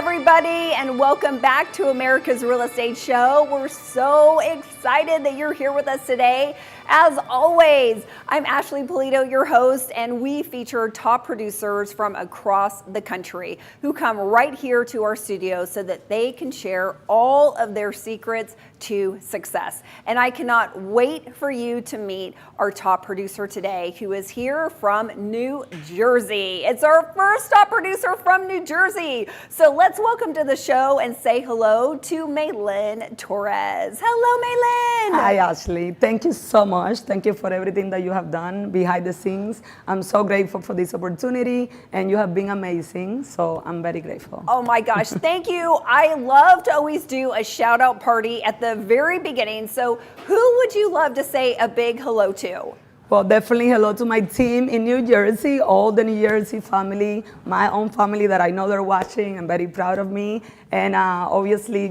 everybody, and welcome back to America's Real Estate Show. We're so excited that you're here with us today. As always, I'm Ashley Polito, your host, and we feature top producers from across the country who come right here to our studio so that they can share all of their secrets to success. And I cannot wait for you to meet our top producer today, who is here from New Jersey. It's our first top producer from New Jersey. So let's welcome to the show and say hello to Maylin Torres. Hello, Maylin. Hi, Ashley. Thank you so much. Thank you for everything that you have done behind the scenes. I'm so grateful for this opportunity, and you have been amazing, so I'm very grateful. Oh my gosh, thank you. I love to always do a shout out party at the very beginning. So who would you love to say a big hello to? Well, definitely hello to my team in New Jersey, all the New Jersey family, my own family that I know they're watching. I'm very proud of me. And obviously,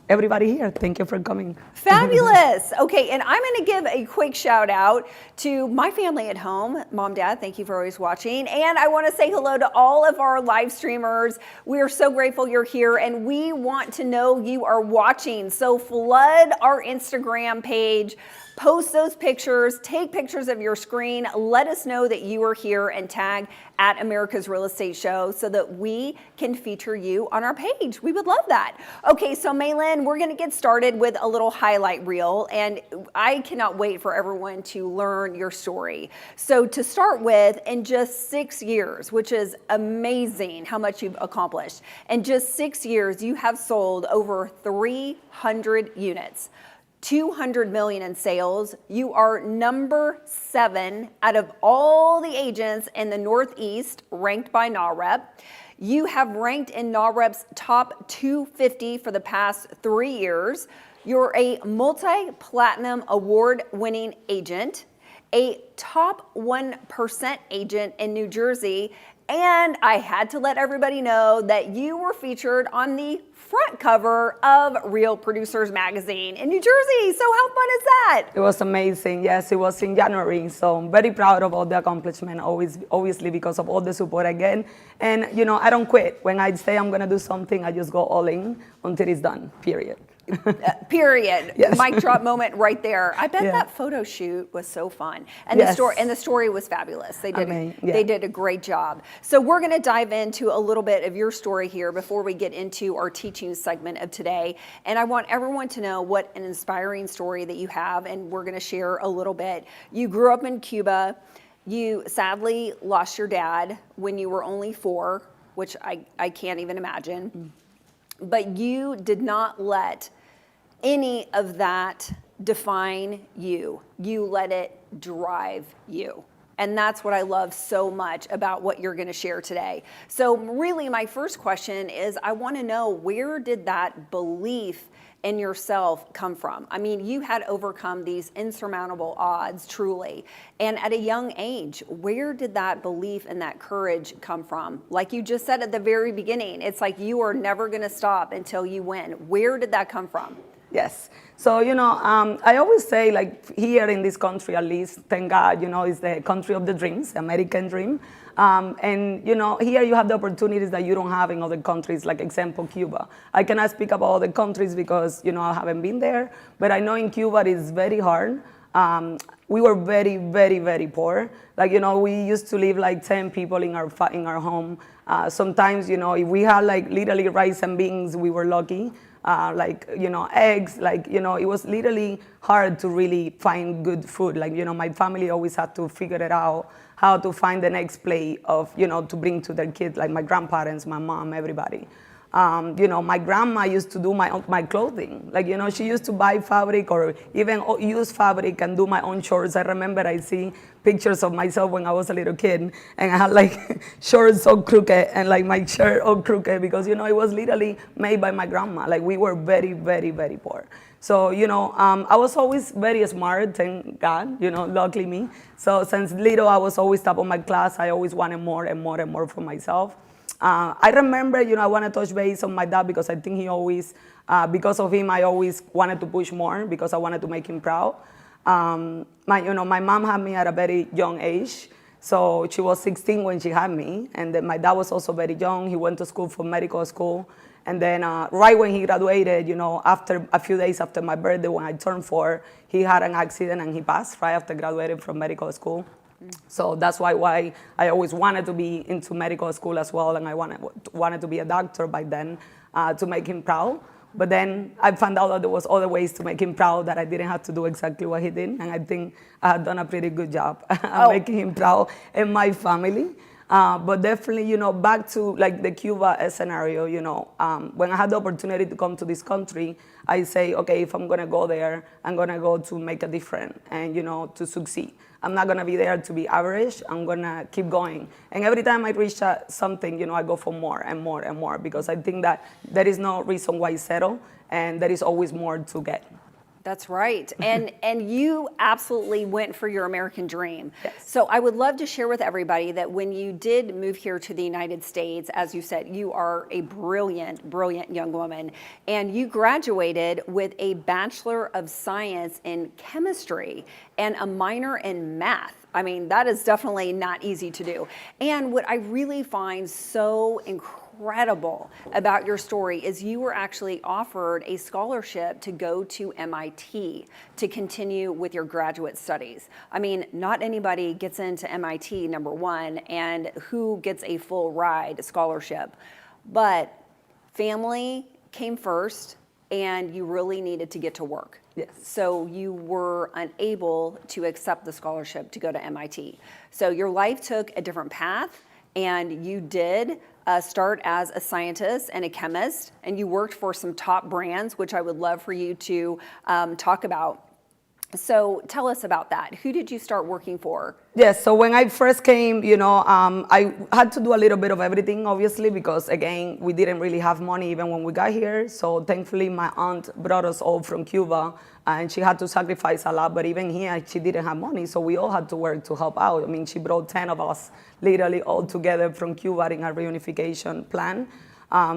everybody here, thank you for coming. Fabulous. Okay, and I'm going to give a quick shout out to my family at home. Mom, Dad, thank you for always watching. And I want to say hello to all of our live streamers. We are so grateful you're here, and we want to know you are watching. So flood our Instagram page. Post those pictures, take pictures of your screen, let us know that you are here, and tag at America's Real Estate Show so that we can feature you on our page. We would love that. Okay, so Maylin, we're gonna get started with a little highlight reel, and I cannot wait for everyone to learn your story. So to start with, in just 6 years, which is amazing how much you've accomplished, in just 6 years, you have sold over 300 units. 200 million in sales. You are number 7 out of all the agents in the Northeast ranked by NAHREP. You have ranked in NAHREP's top 250 for the past 3 years. You're a multi-platinum award-winning agent, a top 1% agent in New Jersey, and I had to let everybody know that you were featured on the front cover of Real Producers Magazine in New Jersey. So how fun is that? It was amazing. Yes, it was in January. So I'm very proud of all the accomplishment, obviously because of all the support I get. And I don't quit. When I say I'm going to do something, I just go all in until it's done, period. Period. Yes. Mic drop moment right there. I bet that photo shoot was so fun, and yes. the story was fabulous. They did a great job. So we're going to dive into a little bit of your story here before we get into our teaching segment of today. And I want everyone to know what an inspiring story that you have, and we're going to share a little bit. You grew up in Cuba. You sadly lost your dad when you were only 4, which I can't even imagine. But you did not let any of that define you. You let it drive you. And that's what I love so much about what you're going to share today. So really my first question is, I want to know, where did that belief in yourself come from? I mean, you had overcome these insurmountable odds, truly. And at a young age, where did that belief and that courage come from? Like you just said at the very beginning, it's like you are never going to stop until you win. Where did that come from? Yes. So, I always say, like, here in this country, at least, thank God, it's the country of the dreams, the American dream. And, here you have the opportunities that you don't have in other countries, like example, Cuba. I cannot speak about other countries because, I haven't been there, but I know in Cuba it is very hard. We were very, very, very poor. Like, we used to live like 10 people in our home. Sometimes, if we had like literally rice and beans, we were lucky. Eggs, it was literally hard to really find good food. Like, my family always had to figure it out, how to find the next plate of, to bring to their kids, like my grandparents, my mom, everybody. My grandma used to do my clothing. Like, she used to buy fabric or even use fabric and do my own shorts. I remember I see pictures of myself when I was a little kid, and I had like shorts all crooked and like my shirt all crooked because, it was literally made by my grandma. Like, we were very, very, very poor. So, I was always very smart, thank God, luckily me. So since little, I was always top of my class. I always wanted more and more and more for myself. I remember, I want to touch base on my dad because I think he always, because of him, I always wanted to push more because I wanted to make him proud. My mom had me at a very young age. So she was 16 when she had me, and then my dad was also very young. He went to school for medical school. And then right when he graduated, after a few days after my birthday, when I turned 4, he had an accident and he passed right after graduating from medical school. So that's why I always wanted to be into medical school as well, and I wanted to be a doctor by then to make him proud. But then I found out that there was other ways to make him proud, that I didn't have to do exactly what he did, and I think I had done a pretty good job making him proud and my family. But definitely, back to like the Cuba scenario, when I had the opportunity to come to this country, I say, okay, if I'm gonna go there, I'm gonna go to make a difference and, to succeed. I'm not gonna be there to be average, I'm gonna keep going. And every time I reach something, I go for more and more and more, because I think that there is no reason why settle, and there is always more to get. That's right. And you absolutely went for your American dream. Yes. So I would love to share with everybody that when you did move here to the United States, as you said, you are a brilliant, brilliant young woman. And you graduated with a Bachelor of Science in Chemistry and a minor in math. I mean, that is definitely not easy to do. And what I really find so incredible about your story is you were actually offered a scholarship to go to MIT to continue with your graduate studies. I mean, not anybody gets into MIT, number one, and who gets a full ride scholarship. But family came first, and you really needed to get to work. Yes. So you were unable to accept the scholarship to go to MIT. So your life took a different path, and you did start as a scientist and a chemist, and you worked for some top brands, which I would love for you to talk about. So tell us about that. Who did you start working for? Yes, so when I first came, I had to do a little bit of everything, obviously, because again, we didn't really have money even when we got here. So thankfully, my aunt brought us all from Cuba, and she had to sacrifice a lot, but even here, she didn't have money, so we all had to work to help out. I mean, she brought 10 of us, literally all together from Cuba in a reunification plan.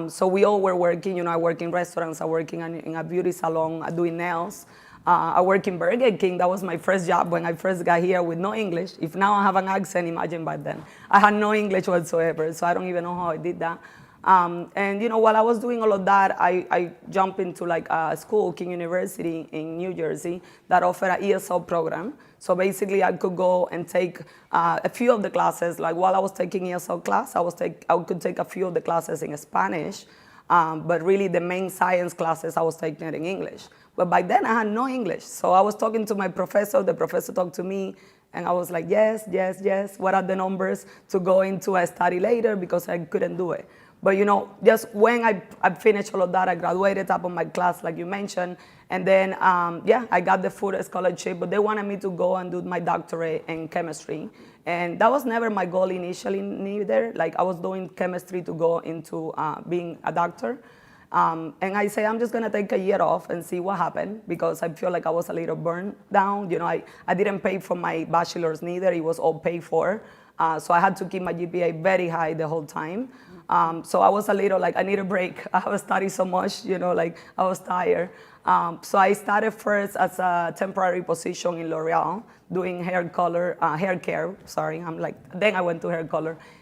So we all were working, I work in restaurants, I work in a beauty salon, doing nails. I work in Burger King. That was my first job when I first got here with no English. If now I have an accent, imagine back then. I had no English whatsoever, so I don't even know how I did that. And while I was doing all of that, I jumped into like a school, King University in New Jersey, that offered an ESL program. So basically, I could go and take a few of the classes. Like while I was taking ESL class, I could take a few of the classes in Spanish. But really, the main science classes I was taking it in English. But by then, I had no English. So I was talking to my professor. The professor talked to me. And I was like, yes, yes, yes. What are the numbers to go into a study later? Because I couldn't do it. But just when I finished all of that, I graduated top of my class, like you mentioned. And then, I got the full scholarship. But they wanted me to go and do my doctorate in chemistry. And that was never my goal initially neither. Like I was doing chemistry to go into being a doctor. And I say, I'm just gonna take a year off and see what happened, because I feel like I was a little burned down. I didn't pay for my bachelor's neither, it was all paid for. So I had to keep my GPA very high the whole time. So I was a little like, I need a break. I have studied so much, like I was tired. So I started first as a temporary position in L'Oreal, doing hair care, sorry. Then I went to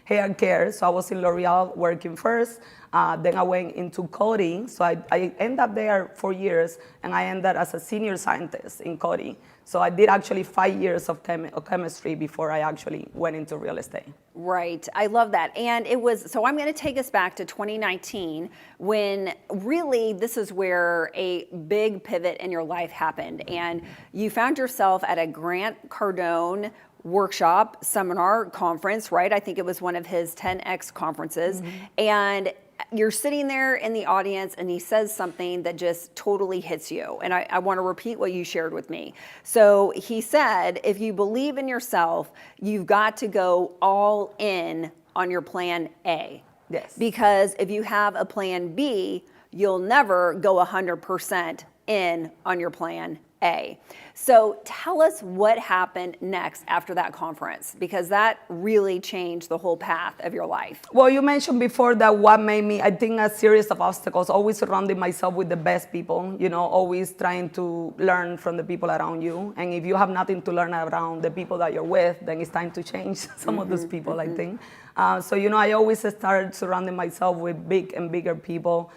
hair care. So I was in L'Oreal working first. Then I went into coding. So I ended up there 4 years, and I ended as a senior scientist in coding. So I did actually 5 years of chemistry before I actually went into real estate. Right. I love that. And so I'm going to take us back to 2019, when really this is where a big pivot in your life happened. And you found yourself at a Grant Cardone workshop, seminar, conference, right? I think it was one of his 10X conferences. Mm-hmm. And you're sitting there in the audience, and he says something that just totally hits you. And I want to repeat what you shared with me. So he said, if you believe in yourself, you've got to go all in on your plan A. Yes. Because if you have a plan B, you'll never go 100% in on your plan A. So tell us what happened next after that conference, because that really changed the whole path of your life. Well, you mentioned before that what made me, I think, a series of obstacles, always surrounding myself with the best people, always trying to learn from the people around you. And if you have nothing to learn around the people that you're with, then it's time to change some of those people, I think. So, I always started surrounding myself with big and bigger people,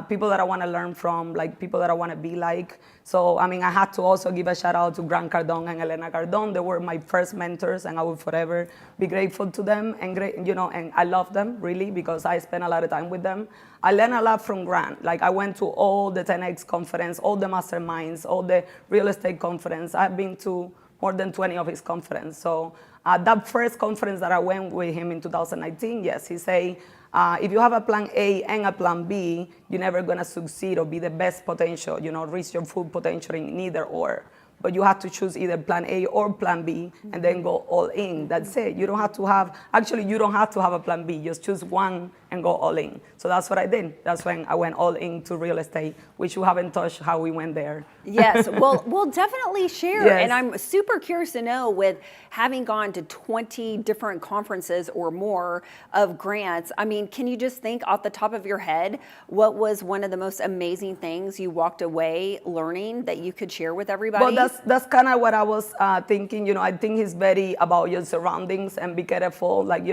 people that I want to learn from, like people that I want to be like. So, I had to also give a shout out to Grant Cardone and Elena Cardone. They were my first mentors, and I will forever be grateful to them. And and I love them really because I spent a lot of time with them. I learned a lot from Grant. Like I went to all the 10X conference, all the masterminds, all the real estate conference. I've been to more than 20 of his conference. So that first conference that I went with him in 2019, yes, he say, if you have a plan A and a plan B, you're never gonna succeed or be the best potential, reach your full potential in neither or. But you have to choose either plan A or plan B and then go all in. That's it. You don't have to have a plan B. Just choose one and go all in. So that's what I did. That's when I went all into real estate, which you haven't touched how we went there. Yes, well, we'll definitely share. Yes. And I'm super curious to know, with having gone to 20 different conferences or more of Grant's, can you just think off the top of your head, what was one of the most amazing things you walked away learning that you could share with everybody? Well, that's kind of what I was thinking. I think he's very about your surroundings and be careful. Like,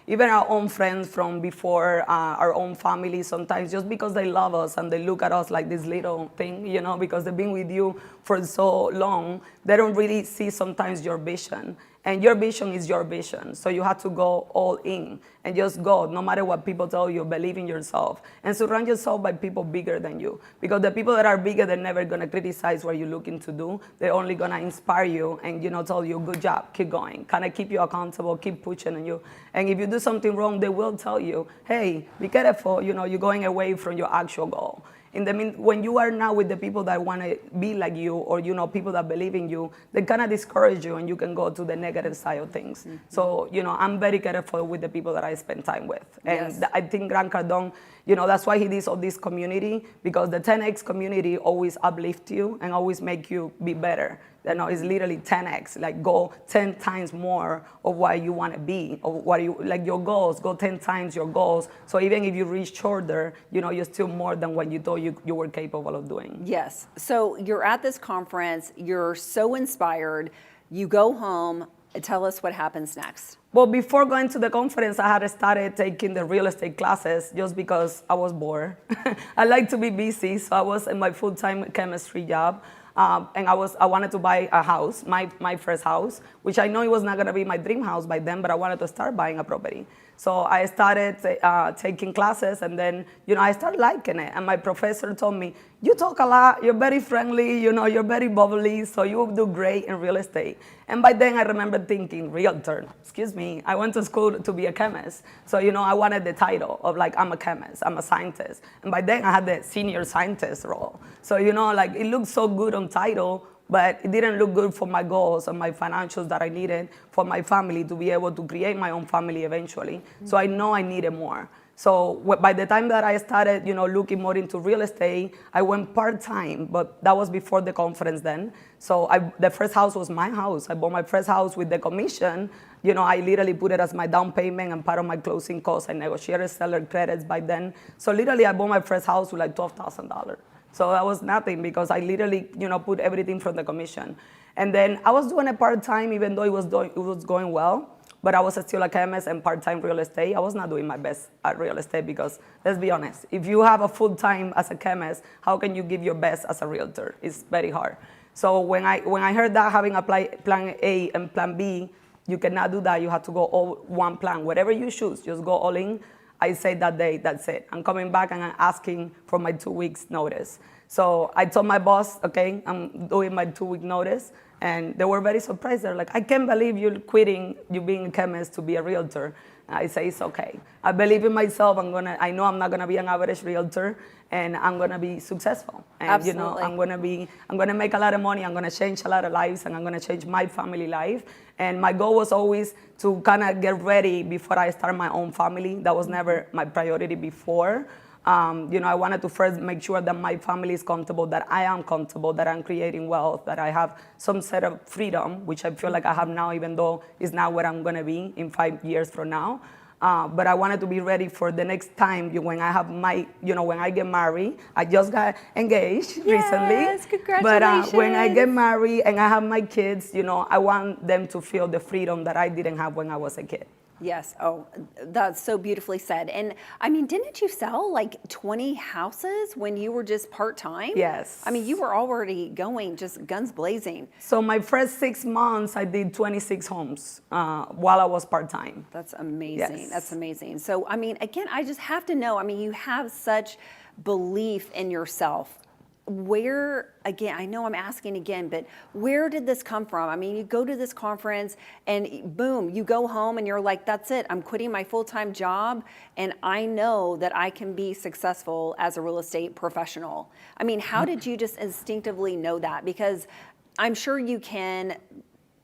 even our own friends from before, our own family, sometimes just because they love us and they look at us like this little thing, because they've been with you for so long, they don't really see sometimes your vision. And your vision is your vision. So you have to go all in and just go. No matter what people tell you, believe in yourself. And surround yourself by people bigger than you. Because the people that are bigger, they're never going to criticize what you're looking to do. They're only going to inspire you and, tell you, good job, keep going. Kind of keep you accountable, keep pushing on you. And if you do something wrong, they will tell you, hey, be careful, you're going away from your actual goal. When you are now with the people that want to be like you, or people that believe in you, they kind of discourage you, and you can go to the negative side of things. Mm-hmm. So I'm very careful with the people that I spend time with, and yes. I think Grant Cardone, that's why he does all this community, because the 10X community always uplift you and always make you be better. It's literally 10X, like go 10 times more of what you want to be, or what you like your goals, go 10 times your goals. So even if you reach shorter, you're still more than what you thought you were capable of doing. Yes. So you're at this conference, you're so inspired, you go home. Tell us what happens next. Well, before going to the conference, I had started taking the real estate classes just because I was bored. I like to be busy, so I was in my full-time chemistry job. And I wanted to buy a house, my first house, which I know it was not going to be my dream house by then, but I wanted to start buying a property. So I started taking classes, and then, I started liking it. And my professor told me, you talk a lot, you're very friendly, you're very bubbly, so you will do great in real estate. And by then I remember thinking, realtor, excuse me, I went to school to be a chemist. So, I wanted the title of I'm a chemist, I'm a scientist. And by then I had the senior scientist role. So, it looked so good on title, but it didn't look good for my goals and my financials that I needed for my family to be able to create my own family eventually. Mm-hmm. So I know I needed more. So by the time that I started, looking more into real estate, I went part-time, but that was before the conference then. So the first house was my house. I bought my first house with the commission. I literally put it as my down payment and part of my closing costs. I negotiated seller credits by then. So literally I bought my first house with $12,000. So that was nothing because I literally, put everything from the commission. And then I was doing it part-time, even though it was going well. But I was still a chemist and part-time real estate. I was not doing my best at real estate because, let's be honest, if you have a full-time as a chemist, how can you give your best as a realtor? It's very hard. So when I heard that having a plan A and plan B, you cannot do that. You have to go all one plan. Whatever you choose, just go all in. I say that day, that's it. I'm coming back and I'm asking for my 2 weeks notice. So I told my boss, okay, I'm doing my 2-week notice. And they were very surprised. They're like, I can't believe you're quitting, you being a chemist to be a realtor. And I say, it's okay. I believe in myself. I know I'm not gonna be an average realtor, and I'm gonna be successful. And Absolutely. I'm gonna make a lot of money. I'm gonna change a lot of lives, and I'm gonna change my family life. And my goal was always to kind of get ready before I start my own family. That was never my priority before. I wanted to first make sure that my family is comfortable, that I am comfortable, that I'm creating wealth, that I have some set of freedom, which I feel like I have now, even though it's not where I'm going to be in 5 years from now. But I wanted to be ready for the next time when I have when I get married. I just got engaged recently. Yes, congratulations. But when I get married and I have my kids, I want them to feel the freedom that I didn't have when I was a kid. Yes. Oh, that's so beautifully said. And I mean, didn't you sell like 20 houses when you were just part-time? Yes. I mean, you were already going just guns blazing. So my first 6 months, I did 26 homes while I was part-time. That's amazing. Yes. That's amazing. So, I mean, again, I just have to know, I mean, you have such belief in yourself. Where, again, I know I'm asking again, but where did this come from? I mean, you go to this conference and boom, you go home and you're like, that's it. I'm quitting my full-time job and I know that I can be successful as a real estate professional. I mean, how did you just instinctively know that? Because I'm sure you can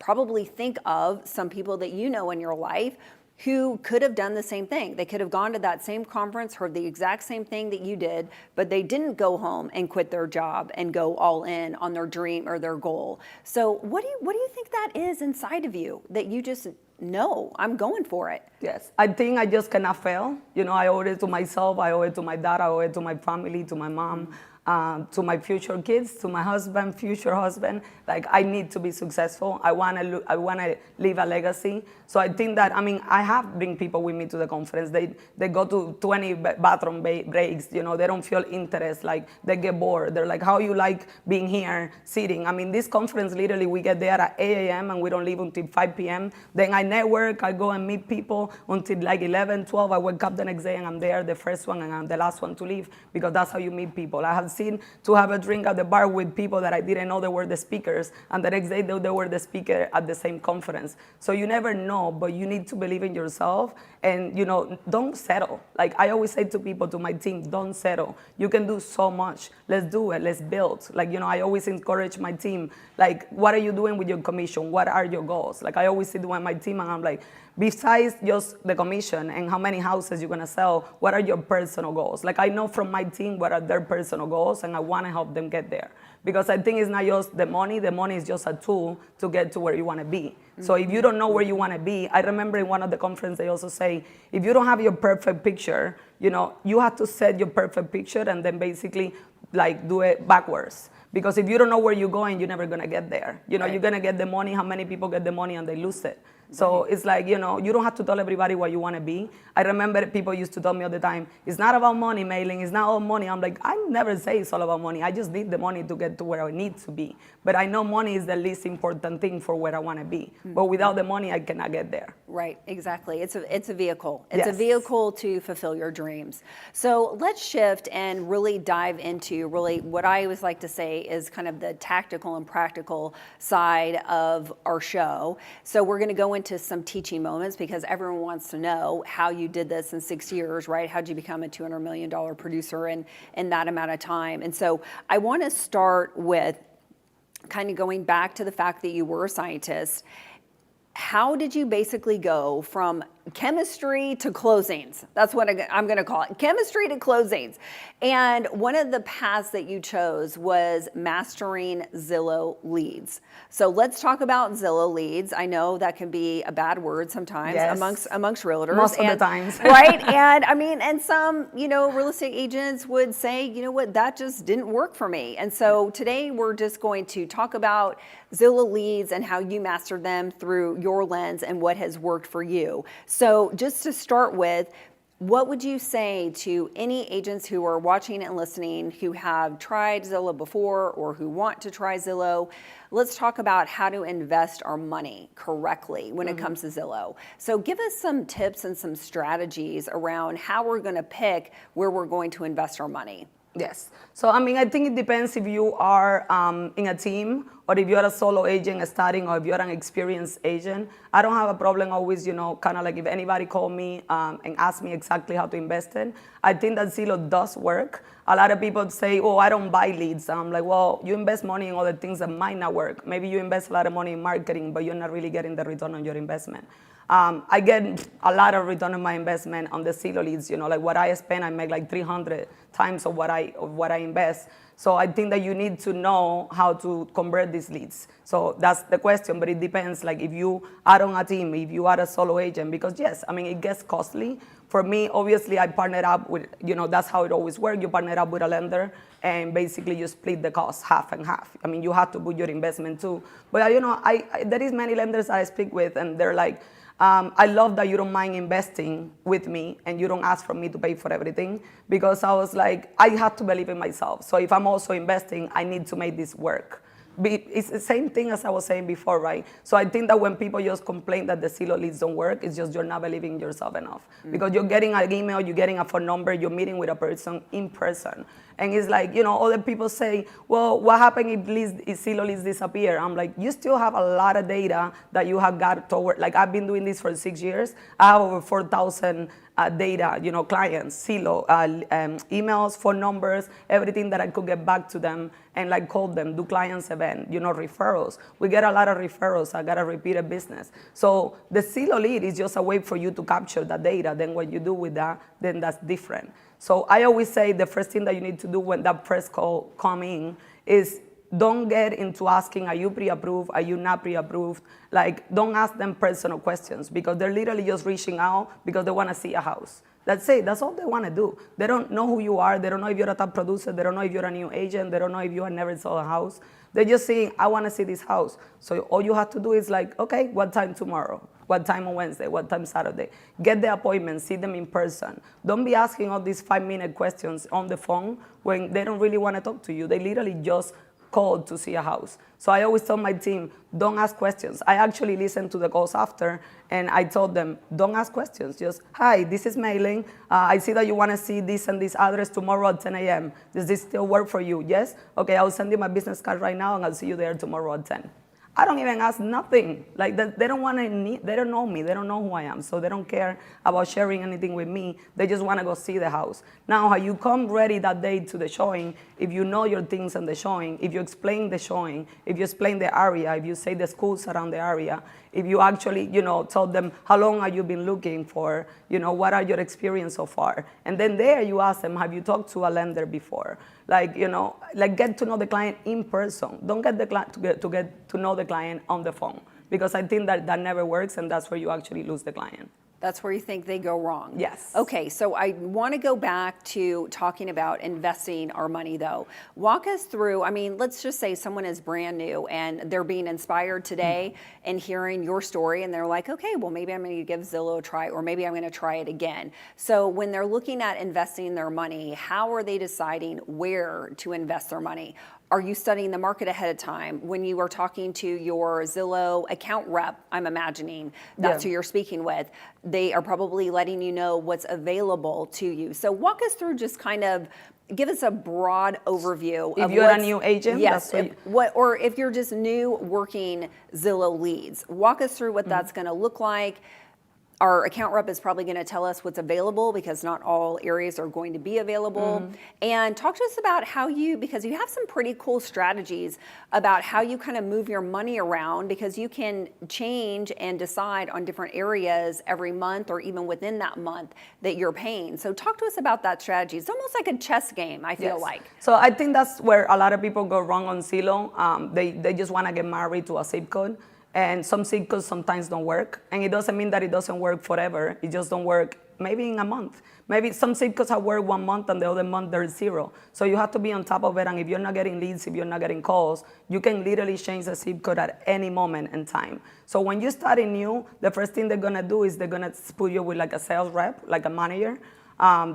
probably think of some people that you know in your life who could have done the same thing. They could have gone to that same conference, heard the exact same thing that you did, but they didn't go home and quit their job and go all in on their dream or their goal. So what do you think that is inside of you that you just know, I'm going for it? Yes, I think I just cannot fail. I owe it to myself, I owe it to my dad, I owe it to my family, to my mom, to my future kids, to my husband, future husband. Like, I need to be successful. I want to leave a legacy. So I think that, I have bring people with me to the conference. They go to 20 bathroom breaks. They don't feel interest. Like, they get bored. They're like, how you like being here, sitting? This conference, literally, we get there at 8 a.m. and we don't leave until 5 p.m. Then I network. I go and meet people until like 11, 12. I wake up the next day and I'm there, the first one, and I'm the last one to leave, because that's how you meet people. I have seen to have a drink at the bar with people that I didn't know they were the speakers, and the next day they were the speaker at the same conference. So you never know, but you need to believe in yourself, and don't settle. Like I always say to people, to my team, don't settle. You can do so much. Let's do it. Let's build. Like, I always encourage my team, like, what are you doing with your commission? What are your goals? Like, I always sit with my team and I'm like, besides just the commission and how many houses you're gonna sell, what are your personal goals? Like, I know from my team what are their personal goals, and I wanna help them get there. Because I think it's not just the money is just a tool to get to where you wanna be. Mm-hmm. So if you don't know where you wanna be, I remember in one of the conferences they also say, if you don't have your perfect picture, you have to set your perfect picture and then basically like do it backwards. Because if you don't know where you're going, you're never gonna get there. Right. You're gonna get the money. How many people get the money and they lose it? So it's like, you don't have to tell everybody what you want to be. I remember people used to tell me all the time, it's not about money, Mei-Ling, it's not all money. I'm like, I never say it's all about money. I just need the money to get to where I need to be. But I know money is the least important thing for where I want to be. Mm-hmm. But without the money, I cannot get there. Right, exactly. It's a vehicle. It's yes. a vehicle to fulfill your dreams. So let's shift and really dive into really what I always like to say is kind of the tactical and practical side of our show. So we're going to go into some teaching moments because everyone wants to know how you did this in 6 years, right? How'd you become a $200 million producer in that amount of time? And so I want to start with kind of going back to the fact that you were a scientist. How did you basically go from chemistry to closings? That's what I'm going to call it, chemistry to closings. And one of the paths that you chose was mastering Zillow leads. So let's talk about Zillow leads. I know that can be a bad word sometimes yes. amongst realtors. Most of the times. Right? And some, real estate agents would say, you know what, that just didn't work for me. And so today we're just going to talk about Zillow leads and how you mastered them through your lens and what has worked for you. So just to start with, what would you say to any agents who are watching and listening who have tried Zillow before or who want to try Zillow? Let's talk about how to invest our money correctly when it comes to Zillow. So give us some tips and some strategies around how we're going to pick where we're going to invest our money. Yes. So, I think it depends if you are in a team or if you're a solo agent starting or if you're an experienced agent. I don't have a problem always, kind of like if anybody call me and ask me exactly how to invest in. I think that Zillow does work. A lot of people say, oh, I don't buy leads. I'm like, well, you invest money in other things that might not work. Maybe you invest a lot of money in marketing, but you're not really getting the return on your investment. I get a lot of return on my investment on the Zillow leads. You know, like what I spend, I make like 300 times of what I invest. So I think that you need to know how to convert these leads. So that's the question, but it depends. Like if you are on a team, if you are a solo agent, because yes, I mean, it gets costly. For me, obviously, I partnered up with, you know, that's how it always works. You partner up with a lender, and basically you split the cost half and half. I mean, you have to put your investment too. But, you know, there is many lenders I speak with, and they're like, I love that you don't mind investing with me and you don't ask for me to pay for everything, because I was like, I have to believe in myself. So if I'm also investing, I need to make this work. It's the same thing as I was saying before, right? So I think that when people just complain that the Zillow leads don't work, it's just you're not believing in yourself enough. Because you're getting an email, you're getting a phone number, you're meeting with a person in person. And it's like, you know, other people say, well, what happened if Zillow leads disappear? I'm like, you still have a lot of data that you have got toward, like I've been doing this for 6 years. I have over 4,000 data, you know, clients, Zillow, emails, phone numbers, everything that I could get back to them and like call them, do clients event, you know, referrals. We get a lot of referrals. I got a repeated business. So the Zillow lead is just a way for you to capture that data. Then what you do with that, then that's different. So I always say the first thing that you need to do when that press call come in is don't get into asking, are you pre-approved? Are you not pre-approved? Like, don't ask them personal questions, because they're literally just reaching out because they want to see a house. That's it. That's all they want to do. They don't know who you are. They don't know if you're a top producer. They don't know if you're a new agent. They don't know if you have never sold a house. They're just saying, I want to see this house. So all you have to do is like, okay, what time tomorrow? What time on Wednesday? What time Saturday? Get the appointment. See them in person. Don't be asking all these 5-minute questions on the phone when they don't really want to talk to you. They literally just called to see a house. So I always tell my team, don't ask questions. I actually listened to the calls after, and I told them, don't ask questions. Just, hi, this is Mailing. I see that you want to see this and this address tomorrow at 10 a.m. Does this still work for you? Yes? Okay, I'll send you my business card right now, and I'll see you there tomorrow at 10. I don't even ask nothing. Like, they don't want to, they don't know me. They don't know who I am. So they don't care about sharing anything with me. They just want to go see the house. Now, how you come ready that day to the showing, if you know your things on the showing, if you explain the showing, if you explain the area, if you say the schools around the area, if you actually, you know, tell them how long have you been looking for, you know, what are your experience so far? And then there you ask them, have you talked to a lender before? Like, you know, like get to know the client in person. Don't get the client to get to know the client on the phone, because I think that never works, and that's where you actually lose the client. That's where you think they go wrong. Yes. Okay, so I want to go back to talking about investing our money, though. Walk us through, I mean, let's just say someone is brand new and they're being inspired today and hearing your story, and they're like, okay, well, maybe I'm going to give Zillow a try, or maybe I'm going to try it again. So when they're looking at investing their money, how are they deciding where to invest their money? Are you studying the market ahead of time? When you are talking to your Zillow account rep, I'm imagining that's who you're speaking with, they are probably letting you know what's available to you. So walk us through, just kind of give us a broad overview. If you're a new agent? Yes, or if you're just new working Zillow leads, walk us through what that's going to look like. Our account rep is probably going to tell us what's available, because not all areas are going to be available. And talk to us about how because you have some pretty cool strategies about how you kind of move your money around, because you can change and decide on different areas every month, or even within that month that you're paying. So talk to us about that strategy. It's almost like a chess game, I feel like. So I think that's where a lot of people go wrong on Zillow. They just want to get married to a zip code. And some zip codes sometimes don't work. And it doesn't mean that it doesn't work forever. It just don't work maybe in a month. Maybe some zip codes have worked 1 month and the other month there's 0. So you have to be on top of it. And if you're not getting leads, if you're not getting calls, you can literally change the zip code at any moment in time. So when you're starting new, the first thing they're going to do is they're going to put you with like a sales rep, like a manager.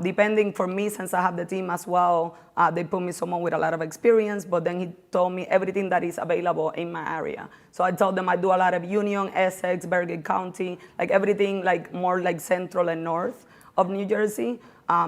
Depending, for me, since I have the team as well, they put me someone with a lot of experience, but then he told me everything that is available in my area. So I told them I do a lot of Union, Essex, Bergen County, like everything like more like central and north of New Jersey.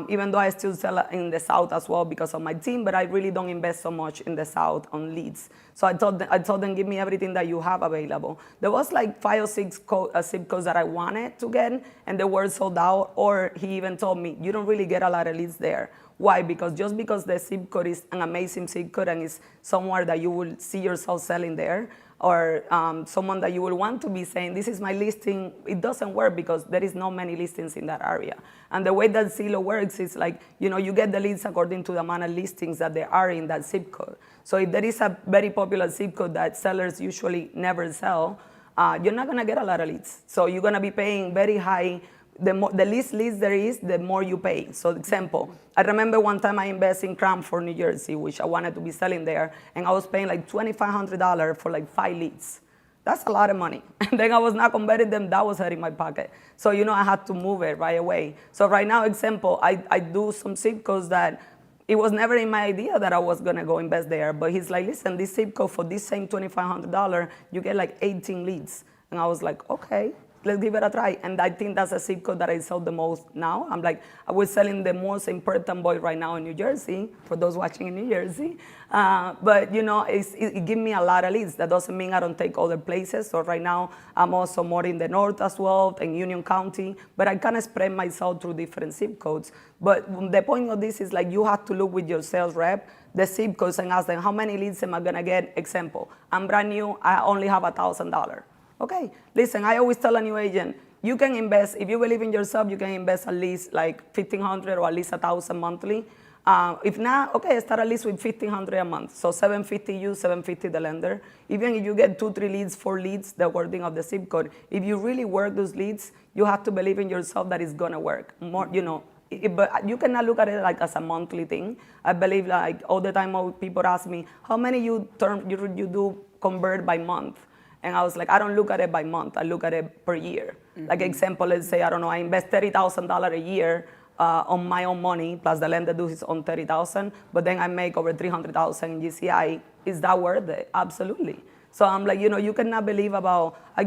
Even though I still sell in the South as well because of my team, but I really don't invest so much in the South on leads. So I told them, give me everything that you have available. There was like 5 or 6 zip codes that I wanted to get, and they were sold out, or he even told me, you don't really get a lot of leads there. Why? Because the zip code is an amazing zip code and is somewhere that you will see yourself selling there, or someone that you will want to be saying, this is my listing, it doesn't work because there is not many listings in that area. And the way that Zillow works is like, you get the leads according to the amount of listings that there are in that zip code. So if there is a very popular zip code that sellers usually never sell, you're not gonna get a lot of leads. So you're gonna be paying very high. The least leads there is, the more you pay. So example, I remember one time I invested in Cranford, New Jersey, which I wanted to be selling there, and I was paying like $2,500 for like 5 leads. That's a lot of money. And then I was not converting them, that was hurting my pocket. So I had to move it right away. So right now, example, I do some zip codes that it was never in my idea that I was gonna go invest there, but he's like, listen, this zip code for this same $2,500, you get like 18 leads. And I was like, okay. Let's give it a try. And I think that's a zip code that I sell the most now. I was selling the most important boy right now in New Jersey, for those watching in New Jersey. But it gives me a lot of leads. That doesn't mean I don't take other places. So right now, I'm also more in the north as well, in Union County. But I kind of spread myself through different zip codes. But the point of this is like you have to look with your sales rep, the zip codes, and ask them, how many leads am I gonna get? Example, I'm brand new, I only have $1,000. Okay, listen, I always tell a new agent, you can invest, if you believe in yourself, you can invest at least like $1,500 or at least $1,000 monthly. If not, okay, start at least with $1,500 a month. So $750 you, $750 the lender. Even if you get 2, 3 leads, 4 leads, the wording of the zip code, if you really work those leads, you have to believe in yourself that it's gonna work. More, but you cannot look at it like as a monthly thing. I believe like all the time people ask me, how many you do convert by month? And I was like, I don't look at it by month. I look at it per year. Mm-hmm. Like example, let's say, I don't know, I invest $30,000 a year on my own money, plus the lender does his own $30,000, but then I make over $300,000 in GCI. Is that worth it? Absolutely. So I'm like, you cannot believe about, I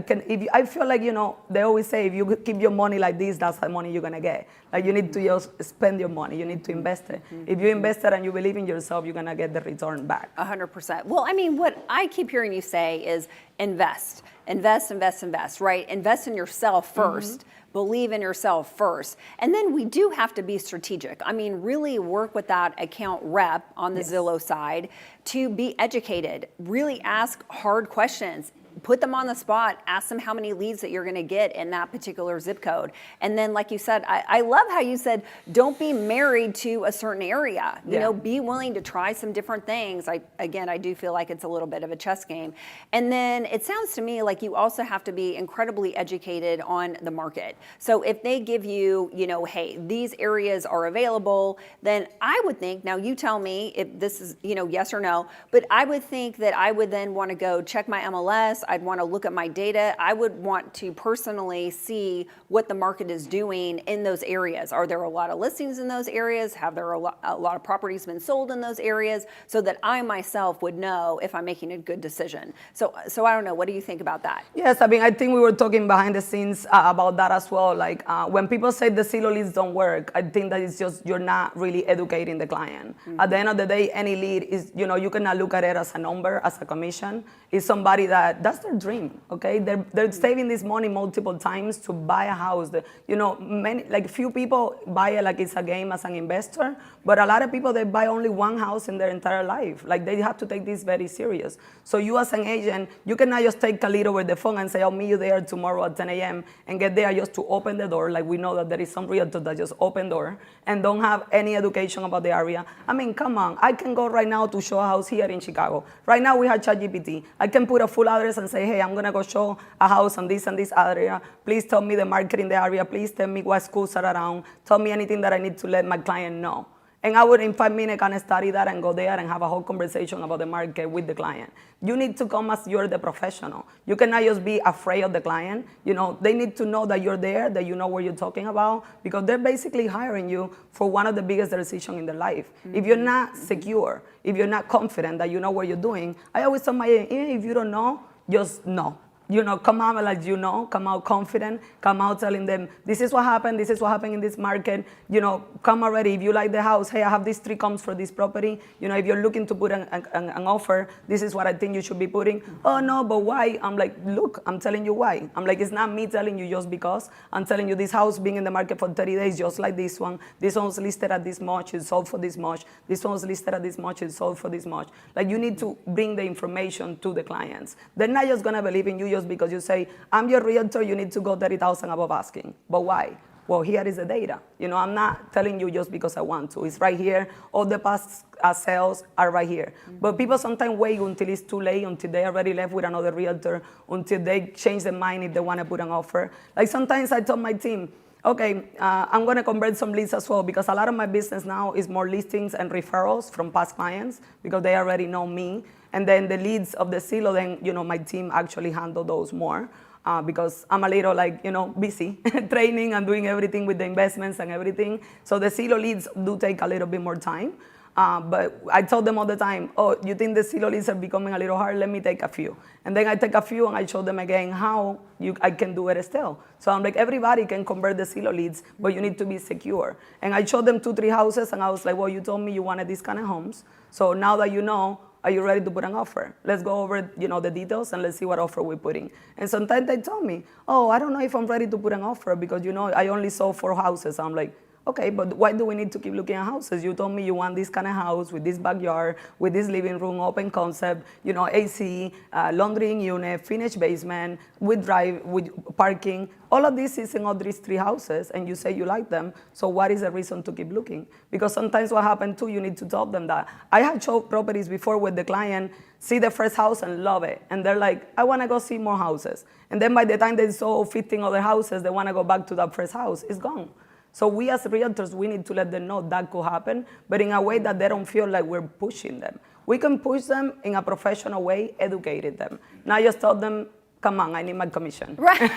feel like, they always say, if you keep your money like this, that's the money you're gonna get. Like you need to just spend your money, you need to invest it. Mm-hmm. If you invest it and you believe in yourself, you're gonna get the return back. 100%. Well, I mean, what I keep hearing you say is invest, right? Invest in yourself first. Mm-hmm. Believe in yourself first. And then we do have to be strategic. I mean, really work with that account rep on the yes. Zillow side to be educated. Really ask hard questions. Put them on the spot, ask them how many leads that you're gonna get in that particular zip code. And then like you said, I love how you said, don't be married to a certain area. You know, be willing to try some different things. I do feel like it's a little bit of a chess game. And then it sounds to me like you also have to be incredibly educated on the market. So if they give you, hey, these areas are available, then I would think, now you tell me if this is, yes or no, but I would think that I would then wanna go check my MLS, I'd want to look at my data. I would want to personally see what the market is doing in those areas. Are there a lot of listings in those areas? Have there a lot of properties been sold in those areas? So that I myself would know if I'm making a good decision. So I don't know. What do you think about that? Yes, I mean, I think we were talking behind the scenes about that as well. Like when people say the Zillow leads don't work, I think that it's just you're not really educating the client. Mm-hmm. At the end of the day, any lead is, you cannot look at it as a number, as a commission. It's somebody that's their dream, okay? They're saving this money multiple times to buy a house. Few people buy it like it's a game as an investor, but a lot of people, they buy only one house in their entire life. Like they have to take this very serious. So you as an agent, you cannot just take a lead over the phone and say, I'll meet you there tomorrow at 10 a.m. and get there just to open the door. Like we know that there is some realtors that just open door and don't have any education about the area. I mean, come on. I can go right now to show a house here in Chicago. Right now we have ChatGPT. I can put a full address and say, hey, I'm gonna go show a house on this and this area. Please tell me the market in the area. Please tell me what schools are around. Tell me anything that I need to let my client know. And I would, in 5 minutes, kind of study that and go there and have a whole conversation about the market with the client. You need to come as you're the professional. You cannot just be afraid of the client. They need to know that you're there, that you know what you're talking about, because they're basically hiring you for one of the biggest decisions in their life. Mm-hmm. If you're not secure, if you're not confident that you know what you're doing, I always tell my agent, even if you don't know, just know. come out like come out confident, come out telling them, this is what happened in this market, come already. If you like the house, hey, I have these 3 comps for this property. If you're looking to put an offer, this is what I think you should be putting. Oh, no, but why? I'm like, look, I'm telling you why. I'm like, it's not me telling you just because. I'm telling you this house being in the market for 30 days, just like this one. This one's listed at this much, it's sold for this much. This one's listed at this much, it's sold for this much. Like, you need to bring the information to the clients. They're not just going to believe in you just because you say, I'm your realtor, you need to go 30,000 above asking. But why? Well, here is the data. I'm not telling you just because I want to. It's right here. All the past sales are right here. Mm-hmm. But people sometimes wait until it's too late, until they already left with another realtor, until they change their mind if they want to put an offer. Like, sometimes I tell my team, okay, I'm going to convert some leads as well, because a lot of my business now is more listings and referrals from past clients because they already know me. And then the leads of the Zillow, then, my team actually handle those more because I'm a little busy training and doing everything with the investments and everything. So the Zillow leads do take a little bit more time. But I tell them all the time, oh, you think the Zillow leads are becoming a little hard? Let me take a few. And then I take a few and I show them again how I can do it still. So I'm like, everybody can convert the Zillow leads, but you need to be secure. And I showed them 2-3 houses and I was like, well, you told me you wanted these kind of homes. So now that you know, are you ready to put an offer? Let's go over, the details and let's see what offer we're putting. And sometimes they tell me, oh, I don't know if I'm ready to put an offer because, I only sold 4 houses. I'm like, okay, but why do we need to keep looking at houses? You told me you want this kind of house with this backyard, with this living room, open concept, AC, laundry unit, finished basement, with parking. All of this is in all these 3 houses, and you say you like them. So what is the reason to keep looking? Because sometimes what happens too, you need to tell them that. I have showed properties before with the client, see the first house and love it. And they're like, I want to go see more houses. And then by the time they saw 15 other houses, they want to go back to that first house. It's gone. So we as realtors, we need to let them know that could happen, but in a way that they don't feel like we're pushing them. We can push them in a professional way, educating them. Not just tell them, come on, I need my commission. Right.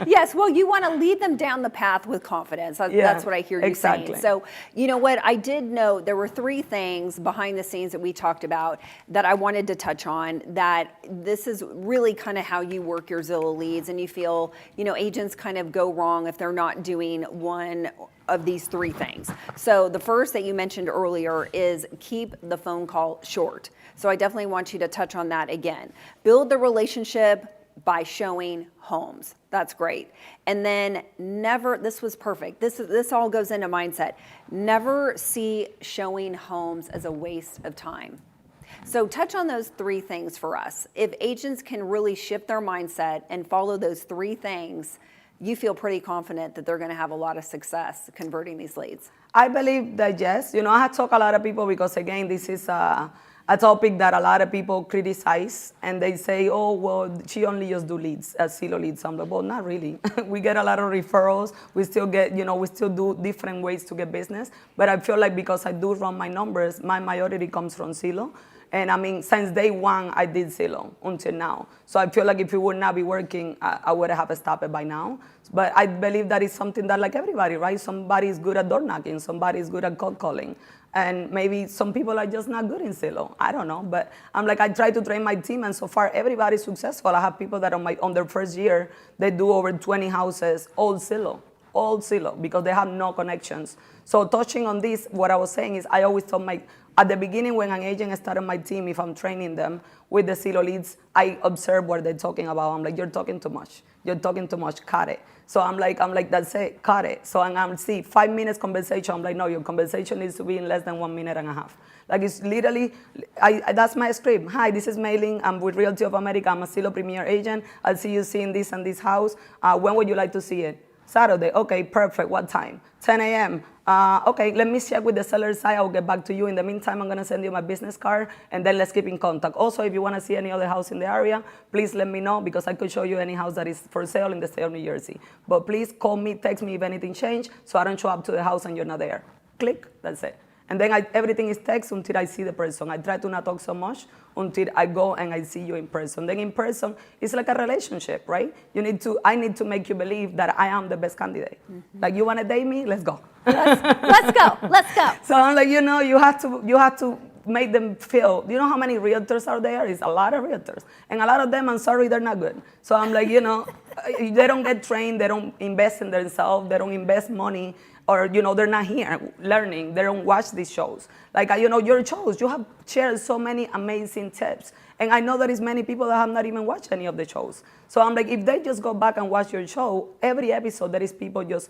Yes, well, you want to lead them down the path with confidence. That's what I hear you saying. So, you know what, I did note there were 3 things behind the scenes that we talked about that I wanted to touch on, that this is really kind of how you work your Zillow leads, and you feel, agents kind of go wrong if they're not doing one of these 3 things. So the first that you mentioned earlier is keep the phone call short. So I definitely want you to touch on that again. Build the relationship by showing homes. That's great. And then this was perfect. This all goes into mindset. Never see showing homes as a waste of time. So touch on those 3 things for us. If agents can really shift their mindset and follow those 3 things, you feel pretty confident that they're going to have a lot of success converting these leads. I believe that yes. I have talked a lot of people because, again, this is a topic that a lot of people criticize, and they say, oh, well, she only just do leads, Zillow leads. I'm like, well, not really. We get a lot of referrals. We still get, we still do different ways to get business. But I feel like because I do run my numbers, my majority comes from Zillow. And I mean, since day one, I did Zillow until now. So I feel like if it would not be working, I would have stopped it by now. But I believe that is something that, like everybody, right? Somebody is good at door knocking. Somebody is good at cold calling. And maybe some people are just not good in Zillow. I don't know. But I'm like, I try to train my team, and so far, everybody's successful. I have people that on their first year, they do over 20 houses, all Zillow, because they have no connections. So touching on this, what I was saying is I always tell at the beginning when an agent started my team, if I'm training them with the Zillow leads, I observe what they're talking about. I'm like, you're talking too much. You're talking too much, cut it. So I'm like, that's it, cut it. So I'm see 5 minutes conversation. I'm like, no, your conversation needs to be in less than 1.5 minutes. Like, it's literally, that's my script. Hi, this is Mailing. I'm with Realty of America. I'm a Zillow Premier agent. I'll see you seeing this and this house. When would you like to see it? Saturday. Okay, perfect. What time? 10 a.m. Okay, let me check with the seller's side. I'll get back to you. In the meantime, I'm going to send you my business card, and then let's keep in contact. Also, if you want to see any other house in the area, please let me know, because I could show you any house that is for sale in the state of New Jersey. But please call me, text me if anything changed, so I don't show up to the house and you're not there. Click, that's it. And then everything is text until I see the person. I try to not talk so much until I go and I see you in person. Then in person, it's like a relationship, right? I need to make you believe that I am the best candidate. Mm-hmm. Like, you want to date me? Let's go. Let's go. So I'm like, you have to make them feel, you know how many realtors are there? It's a lot of realtors. And a lot of them, I'm sorry, they're not good. So I'm like, they don't get trained, they don't invest in themselves, they don't invest money, or, they're not here learning, they don't watch these shows. Like, your shows, you have shared so many amazing tips. And I know there is many people that have not even watched any of the shows. So I'm like, if they just go back and watch your show, every episode there is people just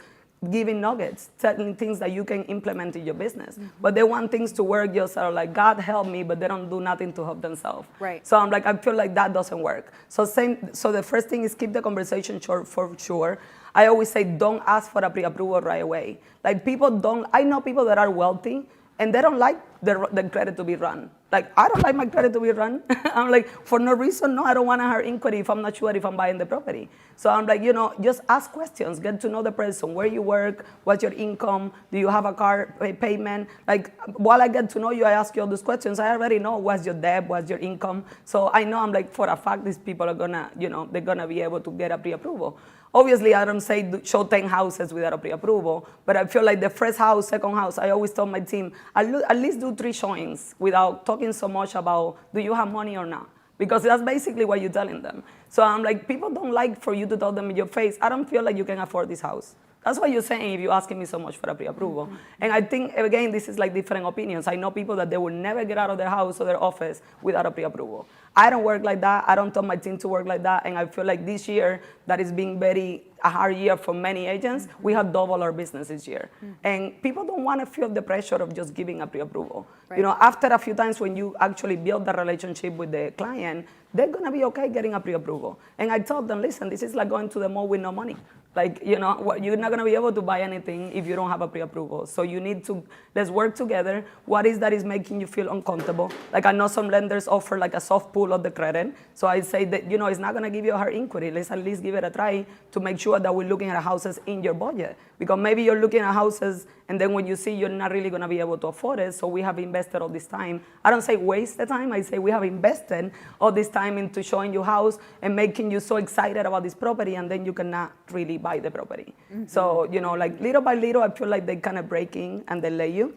giving nuggets, telling things that you can implement in your business. Mm-hmm. But they want things to work just are like, God help me, but they don't do nothing to help themselves. Right. So I'm like, I feel like that doesn't work. So the first thing is keep the conversation short for sure. I always say, don't ask for a pre-approval right away. Like I know people that are wealthy and they don't like the credit to be run. Like, I don't like my credit to be run. I'm like, for no reason, no, I don't want to have inquiry if I'm not sure if I'm buying the property. So I'm like, just ask questions, get to know the person, where you work, what's your income, do you have a car payment? Like, while I get to know you, I ask you all those questions. I already know what's your debt, what's your income. So I know, I'm like, for a fact, these people are gonna, they're gonna be able to get a pre-approval. Obviously, I don't say show 10 houses without a pre-approval, but I feel like the first house, second house, I always tell my team, at least do 3 showings without talking so much about, do you have money or not? Because that's basically what you're telling them. So I'm like, people don't like for you to tell them in your face, I don't feel like you can afford this house. That's what you're saying if you're asking me so much for a pre-approval. Mm-hmm. And I think, again, this is like different opinions. I know people that they will never get out of their house or their office without a pre-approval. I don't work like that. I don't tell my team to work like that. And I feel like this year, that is being a hard year for many agents. Mm-hmm. We have doubled our business this year. Mm-hmm. And people don't want to feel the pressure of just giving a pre-approval. Right. After a few times when you actually build the relationship with the client, they're going to be okay getting a pre-approval. And I told them, listen, this is like going to the mall with no money. Like, you're not going to be able to buy anything if you don't have a pre-approval. So you need to, let's work together. What is that is making you feel uncomfortable? Like, I know some lenders offer like a soft pull of the credit. So I say that, it's not going to give you a hard inquiry. Let's at least give it a try to make sure that we're looking at houses in your budget. Because maybe you're looking at houses and then when you see you're not really going to be able to afford it, so we have invested all this time. I don't say waste the time. I say we have invested all this time into showing you house and making you so excited about this property, and then you cannot really buy the property. Mm-hmm. So, like little by little, I feel like they kind of break in and they let you.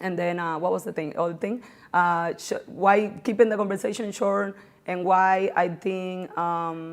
And then what was the thing? Other thing, why keeping the conversation short, and why I think...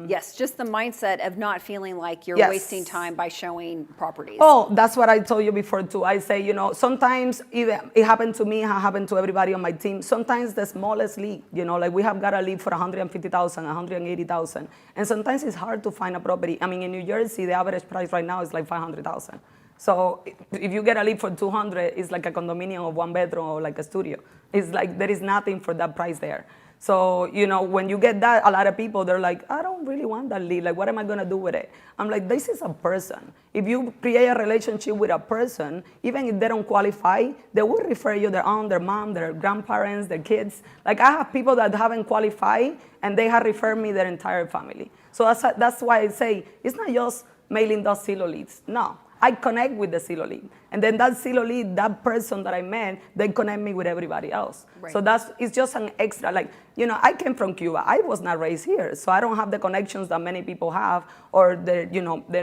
yes, just the mindset of not feeling like you're wasting time by showing properties. Oh, that's what I told you before too. I say, sometimes it happened to me, it happened to everybody on my team. Sometimes the smallest lead, like we have got a lead for 150,000, 180,000. And sometimes it's hard to find a property. I mean, in New Jersey, the average price right now is like 500,000. So if you get a lead for 200, it's like a condominium of 1 bedroom or like a studio. It's like there is nothing for that price there. So, when you get that, a lot of people, they're like, I don't really want that lead. Like, what am I going to do with it? I'm like, this is a person. If you create a relationship with a person, even if they don't qualify, they will refer you their aunt, their mom, their grandparents, their kids. Like, I have people that haven't qualified, and they have referred me their entire family. So that's why I say, it's not just mailing those Zillow leads. No. I connect with the Zillow lead. And then that Zillow lead, that person that I met, they connect me with everybody else. Right. So it's just an extra, like, I came from Cuba. I was not raised here. So I don't have the connections that many people have, or their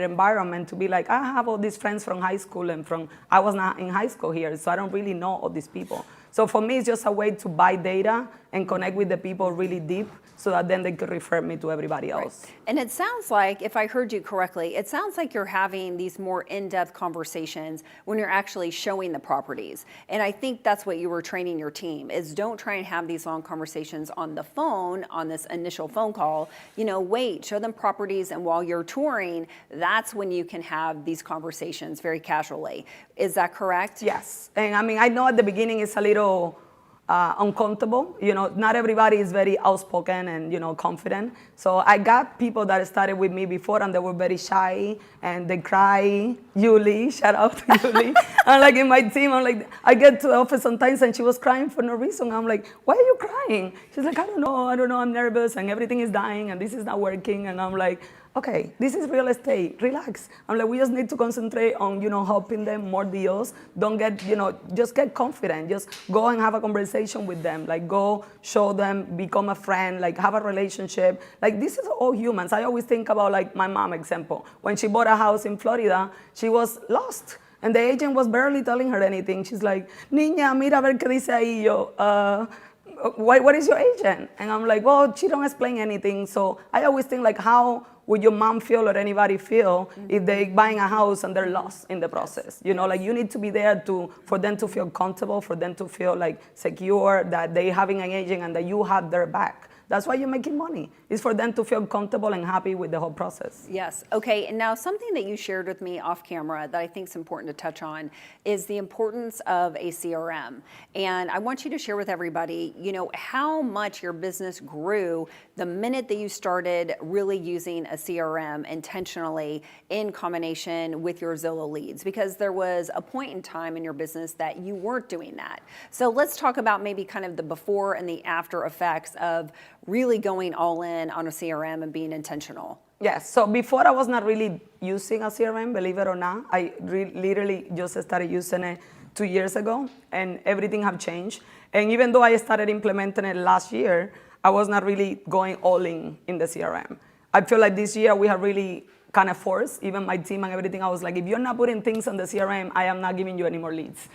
environment to be like, I have all these friends from high school I was not in high school here. So I don't really know all these people. So for me, it's just a way to buy data and connect with the people really deep, so that then they could refer me to everybody else. Right. And it sounds like, if I heard you correctly, it sounds like you're having these more in-depth conversations when you're actually showing the properties. And I think that's what you were training your team, is don't try and have these long conversations on the phone, on this initial phone call. Wait, show them properties, and while you're touring, that's when you can have these conversations very casually. Is that correct? Yes. And I mean, I know at the beginning it's a little uncomfortable. Not everybody is very outspoken and, confident. So I got people that started with me before and they were very shy and they cry. Yuli, shout out to Yuli. And like in my team, I'm like, I get to the office sometimes and she was crying for no reason. I'm like, why are you crying? She's like, I don't know, I'm nervous and everything is dying and this is not working. And I'm like, okay, this is real estate, relax. I'm like, we just need to concentrate on, helping them more deals. Don't get, just get confident. Just go and have a conversation with them. Like, go show them, become a friend, like have a relationship. Like, this is all humans. I always think about like my mom example. When she bought a house in Florida, she was lost. And the agent was barely telling her anything. She's like, niña, mira ver qué dice ahí. Yo, what is your agent? And I'm like, well, she don't explain anything. So I always think like, how would your mom feel or anybody feel if they buying a house and they're lost in the process? You know, like you need to be there for them to feel comfortable, for them to feel like secure, that they having an agent and that you have their back. That's why you're making money. It's for them to feel comfortable and happy with the whole process. Yes. Okay. And now something that you shared with me off camera that I think is important to touch on is the importance of a CRM. And I want you to share with everybody, you know, how much your business grew the minute that you started really using a CRM intentionally in combination with your Zillow leads, because there was a point in time in your business that you weren't doing that. So let's talk about maybe kind of the before and the after effects of really going all in on a CRM and being intentional. Yes, so before I was not really using a CRM, believe it or not. I literally just started using it 2 years ago, and everything have changed. And even though I started implementing it last year, I was not really going all in the CRM. I feel like this year we have really kind of forced, even my team and everything. I was like, if you're not putting things on the CRM, I am not giving you any more leads.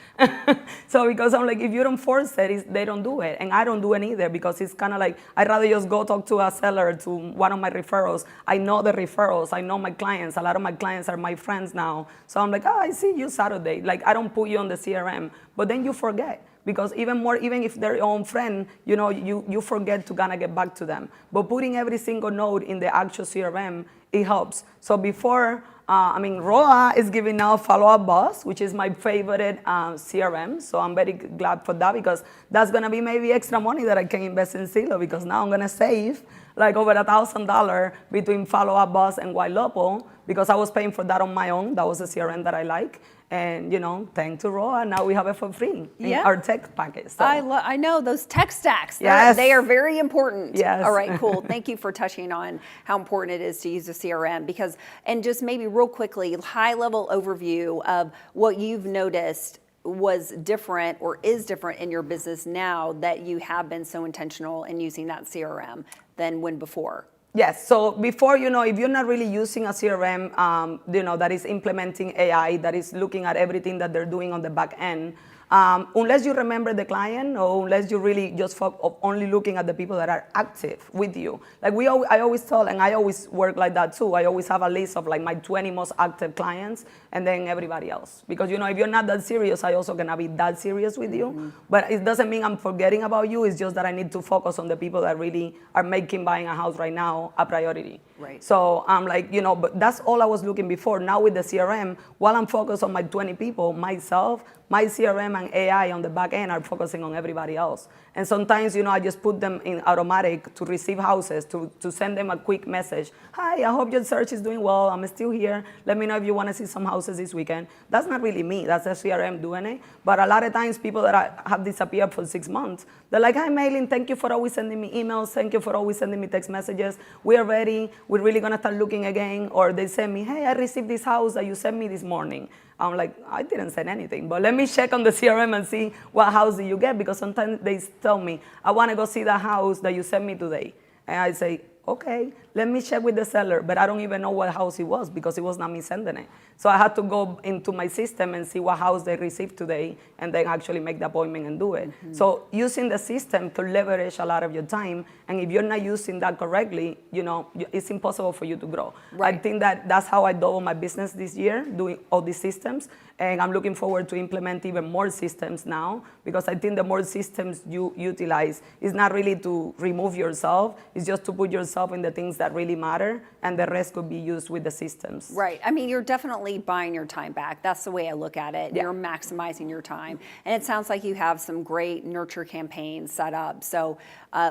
So because I'm like, if you don't force it, they don't do it. And I don't do it either, because it's kind of like, I'd rather just go talk to a seller, to one of my referrals. I know the referrals, I know my clients. A lot of my clients are my friends now. So I'm like, oh, I see you Saturday. Like, I don't put you on the CRM, but then you forget. Because even if they're your own friend, you know, you forget to kind of get back to them. But putting every single node in the actual CRM, it helps. So before, Roa is giving now Follow Up Boss, which is my favorite CRM. So I'm very glad for that, because that's gonna be maybe extra money that I can invest in Zillow, because now I'm gonna save like over $1,000 between Follow Up Boss and Ylopo, because I was paying for that on my own. That was a CRM that I like. And, you know, thanks to Roa, now we have it for free in our tech package. So. I know those tech stacks. Yes. They are very important. Yes. All right, cool. Thank you for touching on how important it is to use a CRM, because, and just maybe real quickly, high level overview of what you've noticed was different or is different in your business now that you have been so intentional in using that CRM than when before. Yes, so before, you know, if you're not really using a CRM, you know, that is implementing AI, that is looking at everything that they're doing on the back end, unless you remember the client, or unless you really just only looking at the people that are active with you. Like I always tell, and I always work like that too, I always have a list of like my 20 most active clients, and then everybody else. Because, you know, if you're not that serious, I also gonna be that serious with you. Mm-hmm. But it doesn't mean I'm forgetting about you, it's just that I need to focus on the people that really are making buying a house right now a priority. Right. So I'm like, you know, but that's all I was looking before. Now with the CRM, while I'm focused on my 20 people, myself, my CRM and AI on the back end are focusing on everybody else. And sometimes, you know, I just put them in automatic to receive houses, to send them a quick message. Hi, I hope your search is doing well. I'm still here. Let me know if you want to see some houses this weekend. That's not really me. That's the CRM doing it. But a lot of times people that have disappeared for 6 months, they're like, hi, Maylin, thank you for always sending me emails. Thank you for always sending me text messages. We are ready. We're really going to start looking again. Or they send me, hey, I received this house that you sent me this morning. I'm like, I didn't send anything, but let me check on the CRM and see what house did you get, because sometimes they tell me, I want to go see the house that you sent me today. And I say, okay, let me check with the seller, but I don't even know what house it was, because it was not me sending it. So I had to go into my system and see what house they received today, and then actually make the appointment and do it. Mm-hmm. So using the system to leverage a lot of your time, and if you're not using that correctly, you know, it's impossible for you to grow. Right. I think that's how I doubled my business this year, doing all these systems, and I'm looking forward to implement even more systems now, because I think the more systems you utilize, is not really to remove yourself, it's just to put yourself in the things that really matter, and the rest could be used with the systems. Right. I mean, you're definitely buying your time back. That's the way I look at it. Yeah. You're maximizing your time. And it sounds like you have some great nurture campaigns set up. So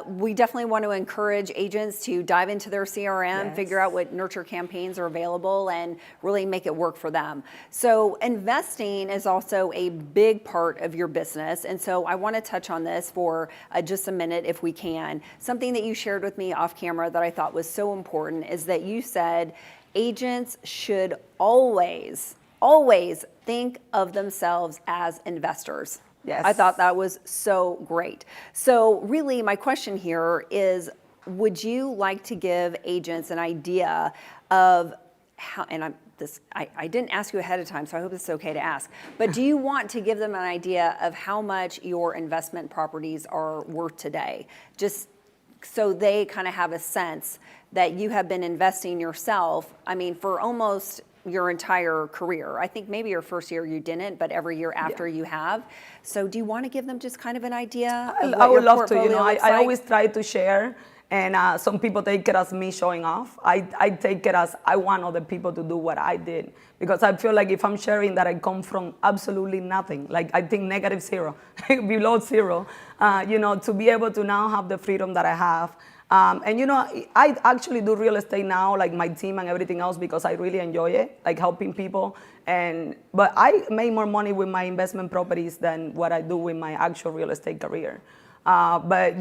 we definitely want to encourage agents to dive into their CRM, yes, figure out what nurture campaigns are available, and really make it work for them. So investing is also a big part of your business. And so I want to touch on this for just a minute if we can. Something that you shared with me off camera that I thought was so important is that you said agents should always think of themselves as investors. Yes. I thought that was so great. So really my question here is, would you like to give agents an idea of how, and this, I didn't ask you ahead of time, so I hope this is okay to ask, but do you want to give them an idea of how much your investment properties are worth today? Just so they kind of have a sense that you have been investing yourself, I mean, for almost your entire career. I think maybe your first year you didn't, but every year after you have. So do you want to give them just kind of an idea of what I would your love to. portfolio looks I like? always try to share, and some people take it as me showing off. I take it as I want other people to do what I did, because I feel like if I'm sharing that I come from absolutely nothing, like I think negative zero, below zero, to be able to now have the freedom that I have. And I actually do real estate now, like my team and everything else, because I really enjoy it, like helping people. But I make more money with my investment properties than what I do with my actual real estate career. But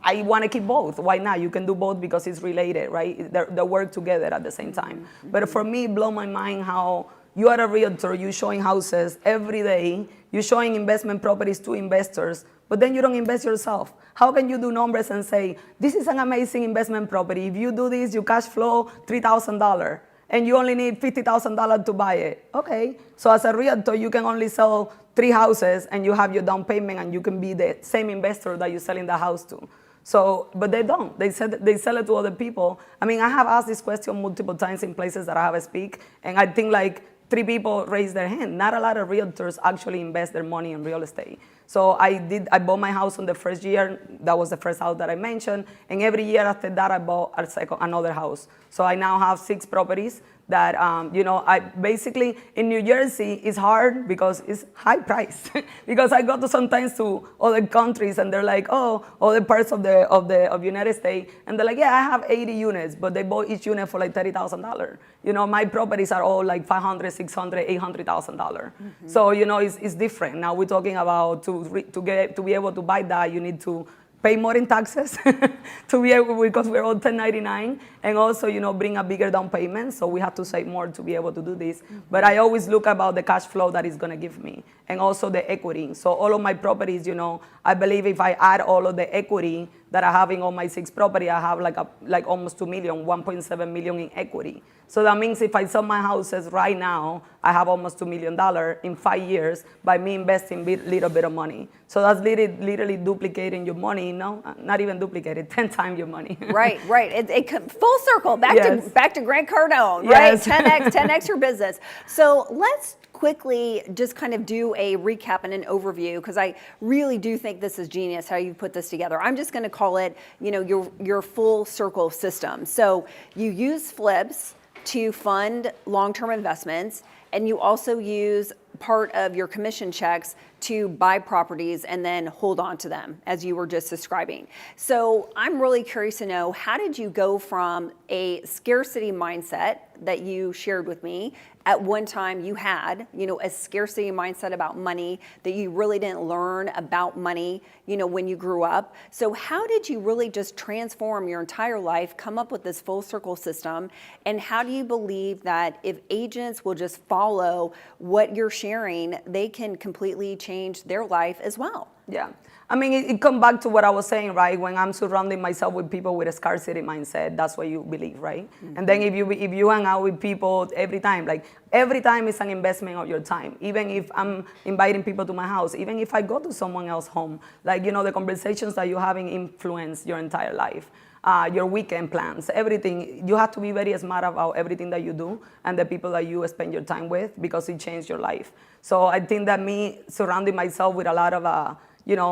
I want to keep both. Why not? You can do both because it's related, right? They work together at the same time. But for me, it blows my mind how you are a realtor, you're showing houses every day, you're showing investment properties to investors, but then you don't invest yourself. How can you do numbers and say, this is an amazing investment property. If you do this, you cash flow $3,000 and you only need $50,000 to buy it. Okay, so as a realtor, you can only sell 3 houses and you have your down payment and you can be the same investor that you're selling the house to. So, but they don't. They sell it to other people. I mean, I have asked this question multiple times in places that I have speak, and I think like 3 people raised their hand. Not a lot of realtors actually invest their money in real estate. So I bought my house on the first year. That was the first house that I mentioned. And every year after that, I bought another house. So I now have 6 properties that, I basically, in New Jersey, it's hard because it's high price. Because I go to sometimes to other countries and they're like, oh, other parts of the United States. And they're like, yeah, I have 80 units, but they bought each unit for like $30,000. My properties are all like $500,000, $600,000, $800,000. So, it's different. Now we're talking about to be able to buy that, you need to pay more in taxes to be able, because we're all 1099, and also, bring a bigger down payment. So we have to save more to be able to do this. But I always look about the cash flow that it's going to give me, and also the equity. So all of my properties, I believe if I add all of the equity that I have in all my 6 property, I have like almost 2 million, 1.7 million in equity. So that means if I sell my houses right now, I have almost $2 million in 5 years by me investing a little bit of money. So that's literally duplicating your money, not even duplicated, 10 times your money. Right. It full circle, back to Grant Cardone, yes. right? 10x your business. So let's quickly just kind of do a recap and an overview, because I really do think this is genius how you put this together. I'm just going to call it, your full circle system. So you use flips to fund long-term investments, and you also use part of your commission checks to buy properties and then hold on to them, as you were just describing. So I'm really curious to know, how did you go from a scarcity mindset that you shared with me? At one time you had, a scarcity mindset about money, that you really didn't learn about money, when you grew up. So how did you really just transform your entire life, come up with this full circle system? And how do you believe that if agents will just follow what you're sharing, they can completely change their life as well? Yeah. I mean, it comes back to what I was saying, right? When I'm surrounding myself with people with a scarcity mindset, that's what you believe, right? Mm-hmm. And then if you hang out with people every time it's an investment of your time. Even if I'm inviting people to my house, even if I go to someone else's home, the conversations that you're having influence your entire life. Your weekend plans, everything. You have to be very smart about everything that you do and the people that you spend your time with, because it changed your life. So I think that me surrounding myself with a lot of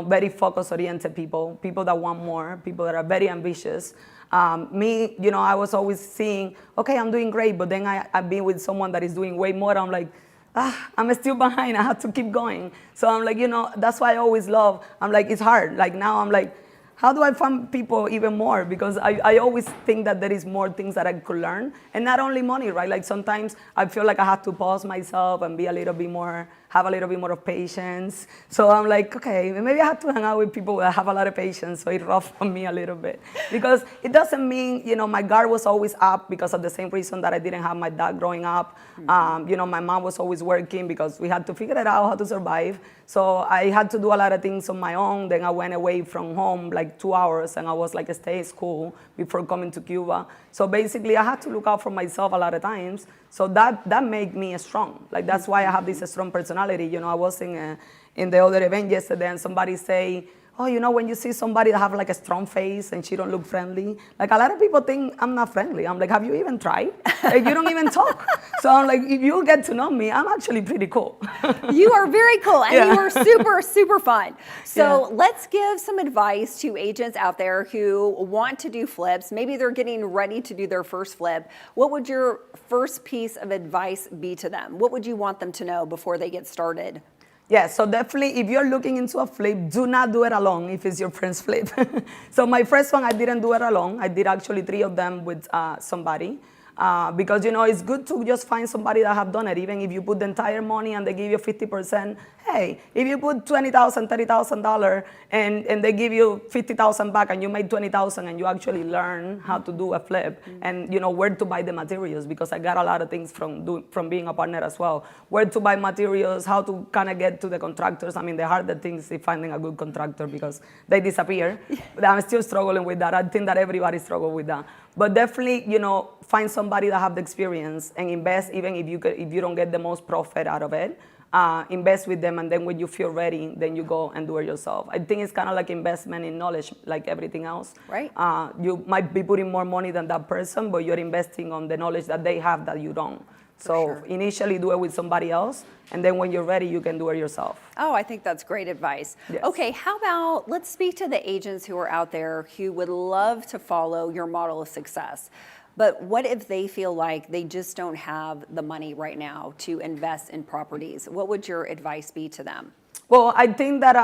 very focus-oriented people that want more, people that are very ambitious. I was always seeing, okay, I'm doing great, but then I've been with someone that is doing way more. I'm like, I'm still behind. I have to keep going. So I'm like, that's why I always love. I'm like, it's hard. Like now I'm like, how do I find people even more? Because I always think that there is more things that I could learn. And not only money, right? Like sometimes I feel like I have to pause myself and be a little bit more have a little bit more of patience. So I'm like, okay, maybe I have to hang out with people that have a lot of patience, so it rough on me a little bit. Because it doesn't mean, my guard was always up because of the same reason that I didn't have my dad growing up. My mom was always working because we had to figure it out how to survive. So I had to do a lot of things on my own. Then I went away from home like 2 hours, and I was like stay at school before coming to Cuba. So basically I had to look out for myself a lot of times. So that made me strong. Like that's why I have this strong personality. I was in the other event yesterday, and somebody say, oh, when you see somebody that have like a strong face and she don't look friendly, like a lot of people think I'm not friendly. I'm like, have you even tried? Like you don't even talk. So I'm like, if you get to know me, I'm actually pretty cool. You are very cool, and you are super, super fun. So Yeah. let's give some advice to agents out there who want to do flips. Maybe they're getting ready to do their first flip. What would your first piece of advice be to them? What would you want them to know before they get started? Yeah, so definitely if you're looking into a flip, do not do it alone if it's your friend's flip. So my first one, I didn't do it alone. I did actually 3 of them with somebody. Because, it's good to just find somebody that have done it. Even if you put the entire money and they give you 50%, hey, if you put $20,000, $30,000 and they give you 50,000 back and you made 20,000 and you actually learn how to do a flip and, where to buy the materials, because I got a lot of things from being a partner as well. Where to buy materials, how to kind of get to the contractors. I mean, the harder things is finding a good contractor because they disappear. But I'm still struggling with that. I think that everybody struggles with that. But definitely, find somebody that have the experience and invest, even if you don't get the most profit out of it. Invest with them, and then when you feel ready, then you go and do it yourself. I think it's kind of like investment in knowledge, like everything else. Right. You might be putting more money than that person, but you're investing on the knowledge that they have that you don't. So initially do it with somebody else, and then when you're ready, you can do it yourself. Oh, I think that's great advice. Yes. Okay, how about let's speak to the agents who are out there who would love to follow your model of success. But what if they feel like they just don't have the money right now to invest in properties? What would your advice be to them? Well, I think that,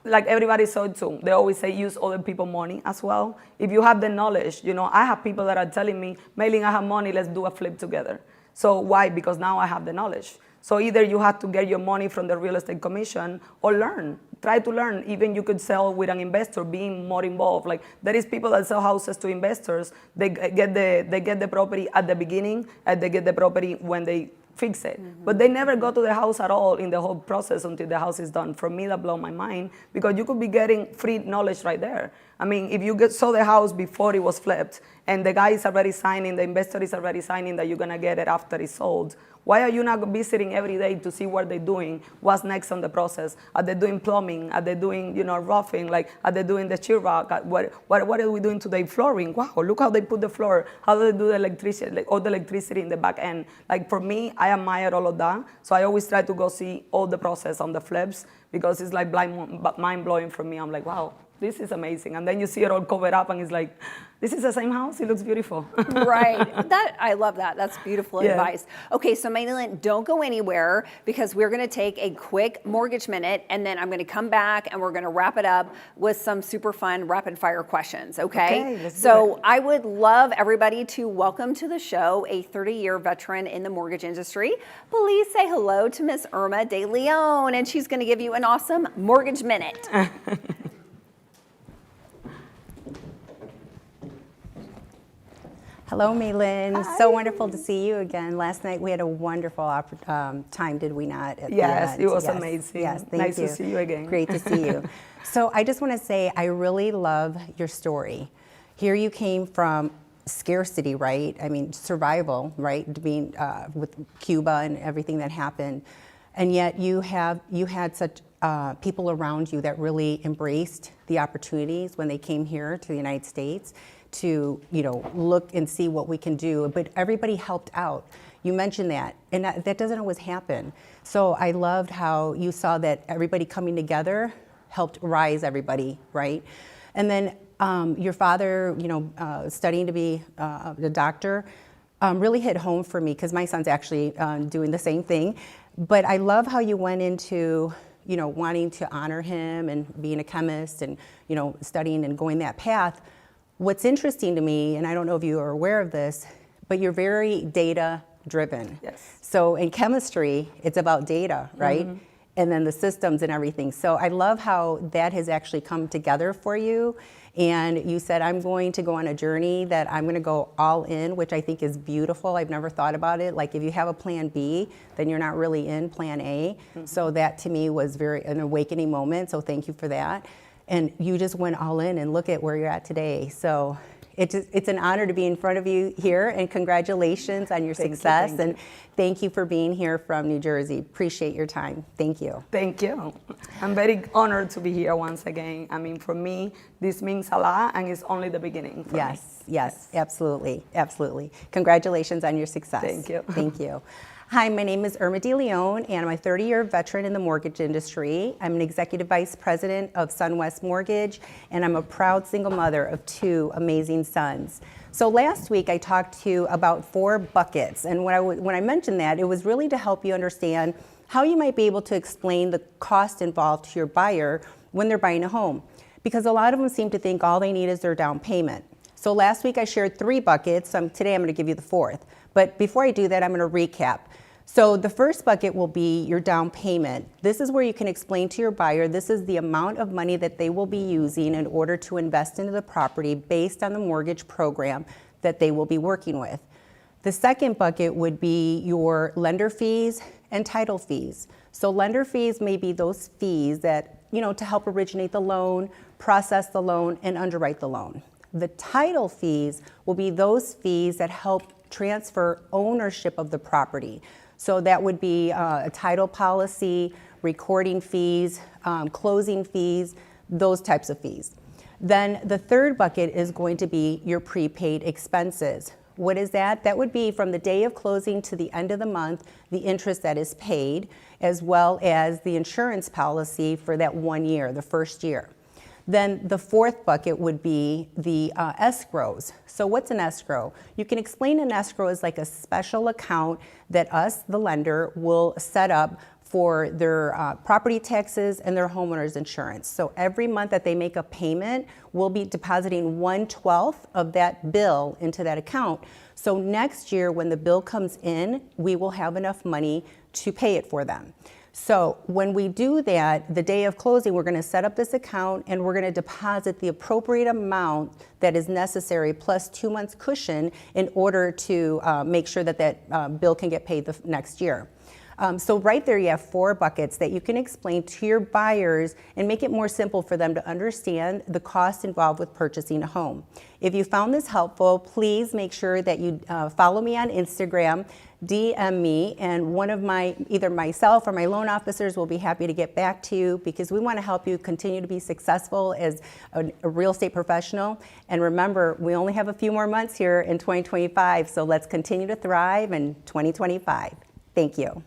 like everybody said too, they always say use other people's money as well. If you have the knowledge, I have people that are telling me, Maylin, I have money, let's do a flip together. So why? Because now I have the knowledge. So either you have to get your money from the real estate commission or learn. Try to learn. Even you could sell with an investor, being more involved. Like there is people that sell houses to investors. They get the property at the beginning, and they get the property when they fix it. But they never go to the house at all in the whole process until the house is done. For me, that blew my mind, because you could be getting free knowledge right there. I mean, if you saw the house before it was flipped, and the guy is already signing, the investor is already signing that you're gonna get it after it's sold, why are you not visiting every day to see what they're doing, what's next on the process? Are they doing plumbing? Are they doing, roughing? Like, are they doing the sheetrock? What are we doing today? Flooring. Wow, look how they put the floor. How do they do the electricity, all the electricity in the back end? Like, for me, I admire all of that. So I always try to go see all the process on the flips, because it's like mind-blowing for me. I'm like, wow, this is amazing. And then you see it all covered up, and it's like, this is the same house. It looks beautiful. Right. I love that. That's beautiful advice. Okay, so Maylin, don't go anywhere, because we're going to take a quick mortgage minute, and then I'm going to come back and we're going to wrap it up with some super fun rapid fire questions. Okay, let's do so it. I would love everybody to welcome to the show a 30-year veteran in the mortgage industry. Please say hello to Miss Irma De Leon, and she's going to give you an awesome mortgage minute. Hello, Maylin. Hi. So wonderful to see you again. Last night we had a wonderful time, did we not? At the Yes, event? it was Yes. amazing. Yes, thank Nice you. to see you again. Great to see you. So I just want to say I really love your story. Here you came from scarcity, right? I mean, survival, right? Being with Cuba and everything that happened, and yet you had such people around you that really embraced the opportunities when they came here to the United States to look and see what we can do. But everybody helped out. You mentioned that, and that doesn't always happen. So I loved how you saw that everybody coming together helped rise everybody, right? And then your father, studying to be a doctor, really hit home for me, because my son's actually doing the same thing. But I love how you went into wanting to honor him and being a chemist and studying and going that path. What's interesting to me, and I don't know if you are aware of this, but you're very data driven. Yes. So in chemistry, it's about data, right? And then the systems and everything. So I love how that has actually come together for you. And you said, I'm going to go on a journey that I'm going to go all in, which I think is beautiful. I've never thought about it. Like if you have a plan B, then you're not really in plan A. So that to me was an awakening moment. So thank you for that. And you just went all in, and look at where you're at today. So it's an honor to be in front of you here, and congratulations on your success. Thank you. Thank you for being here from New Jersey. Appreciate your time. Thank you. Thank you. I'm very honored to be here once again. I mean, for me, this means a lot, and it's only the beginning for me. Yes, absolutely, absolutely. Congratulations on your success. Thank you. Thank you. Hi, my name is Irma De Leon, and I'm a 30-year veteran in the mortgage industry. I'm an executive vice president of SunWest Mortgage, and I'm a proud single mother of 2 amazing sons. So last week I talked to you about 4 buckets, and when I mentioned that, it was really to help you understand how you might be able to explain the cost involved to your buyer when they're buying a home. Because a lot of them seem to think all they need is their down payment. So last week I shared 3 buckets, today I'm going to give you the 4th. But before I do that, I'm going to recap. So the first bucket will be your down payment. This is where you can explain to your buyer, this is the amount of money that they will be using in order to invest into the property based on the mortgage program that they will be working with. The second bucket would be your lender fees and title fees. So lender fees may be those fees that, to help originate the loan, process the loan, and underwrite the loan. The title fees will be those fees that help transfer ownership of the property. So that would be a title policy, recording fees, closing fees, those types of fees. Then the third bucket is going to be your prepaid expenses. What is that? That would be from the day of closing to the end of the month, the interest that is paid, as well as the insurance policy for that 1 year, the first year. Then the fourth bucket would be the escrows. So what's an escrow? You can explain an escrow as like a special account that us, the lender, will set up for their property taxes and their homeowner's insurance. So every month that they make a payment, we'll be depositing 1/12 of that bill into that account. So next year when the bill comes in, we will have enough money to pay it for them. So when we do that, the day of closing, we're going to set up this account and we're going to deposit the appropriate amount that is necessary plus 2 months cushion in order to make sure that that bill can get paid the next year. So right there you have 4 buckets that you can explain to your buyers and make it more simple for them to understand the cost involved with purchasing a home. If you found this helpful, please make sure that you follow me on Instagram, DM me, and one of either myself or my loan officers will be happy to get back to you because we want to help you continue to be successful as a real estate professional. And remember, we only have a few more months here in 2025, so let's continue to thrive in 2025. Thank you.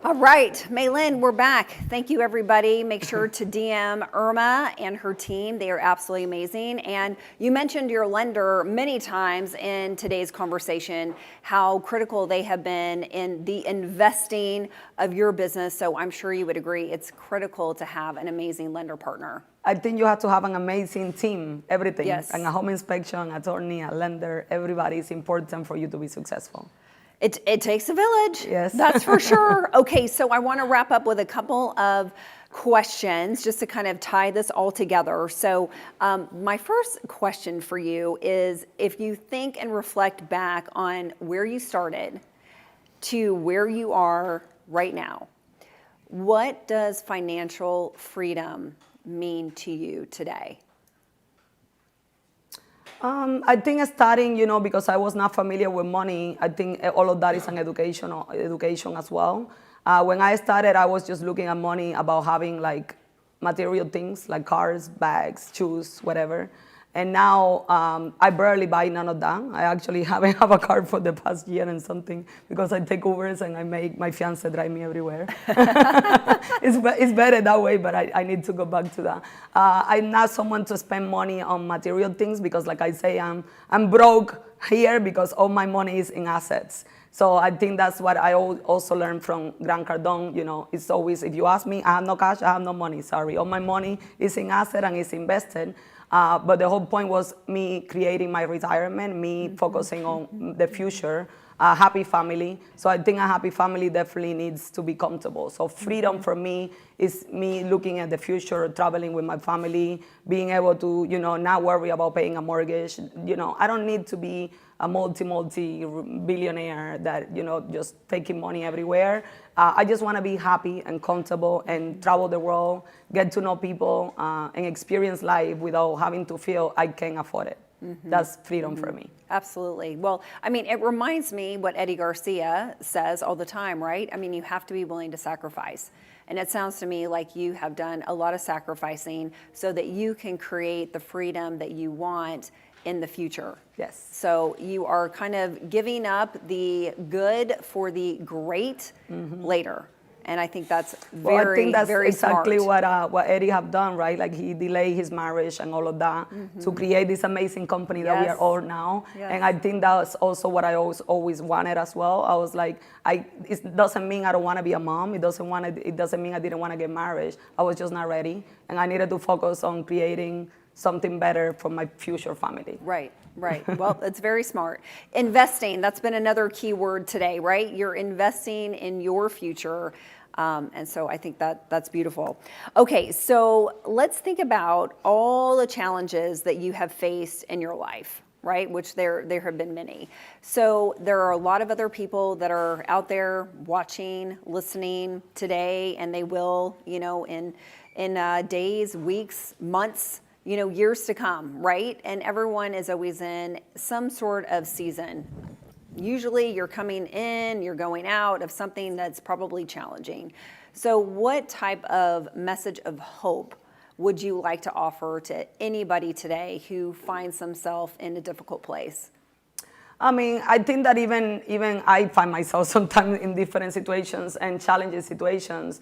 All right, Maylin, we're back. Thank you, everybody. Make sure to DM Irma and her team. They are absolutely amazing. And you mentioned your lender many times in today's conversation, how critical they have been in the investing of your business. So I'm sure you would agree it's critical to have an amazing lender partner. I think you have to have an amazing team, everything. Yes. And a home inspection, attorney, a lender, everybody is important for you to be successful. It takes a village. Yes. That's for sure. Okay, so I want to wrap up with a couple of questions just to kind of tie this all together. So my first question for you is if you think and reflect back on where you started to where you are right now, what does financial freedom mean to you today? I think starting, because I was not familiar with money, I think all of that is an education as well. When I started, I was just looking at money about having like material things like cars, bags, shoes, whatever. And now I barely buy none of that. I actually haven't have a car for the past year and something because I take Ubers and I make my fiance drive me everywhere. It's better that way, but I need to go back to that. I'm not someone to spend money on material things because like I say, I'm broke here because all my money is in assets. So I think that's what I also learned from Grant Cardone. You know, it's always, if you ask me, I have no cash, I have no money, sorry. All my money is in asset and is invested. But the whole point was me creating my retirement, me focusing on the future, a happy family. So I think a happy family definitely needs to be comfortable. So freedom for me is me looking at the future, traveling with my family, being able to, you know, not worry about paying a mortgage. You know, I don't need to be a multi-billionaire that, you know, just taking money everywhere. I just want to be happy and comfortable and travel the world, get to know people, and experience life without having to feel I can't afford it. That's freedom for me. Absolutely. Well, I mean, it reminds me what Eddie Garcia says all the time, right? I mean, you have to be willing to sacrifice. And it sounds to me like you have done a lot of sacrificing so that you can create the freedom that you want in the future. Yes. So you are kind of giving up the good for the great later. And I think that's very, I think that's very exactly smart. what Eddie have done, right? Like he delayed his marriage and all of that to create this amazing company that we are Yes. all now. Yes. And I think that's also what I always wanted as well. I was like, it doesn't mean I don't want to be a mom. It doesn't mean I didn't want to get married. I was just not ready, and I needed to focus on creating something better for my future family. Right, right. Well, that's very smart. Investing, that's been another key word today, right? You're investing in your future. And so I think that's beautiful. Okay, so let's think about all the challenges that you have faced in your life, right? Which there have been many. So there are a lot of other people that are out there watching, listening today, and they will, you know, in days, weeks, months, you know, years to come, right? And everyone is always in some sort of season. Usually you're coming in, you're going out of something that's probably challenging. So what type of message of hope would you like to offer to anybody today who finds themselves in a difficult place? I mean, I think that even I find myself sometimes in different situations and challenging situations.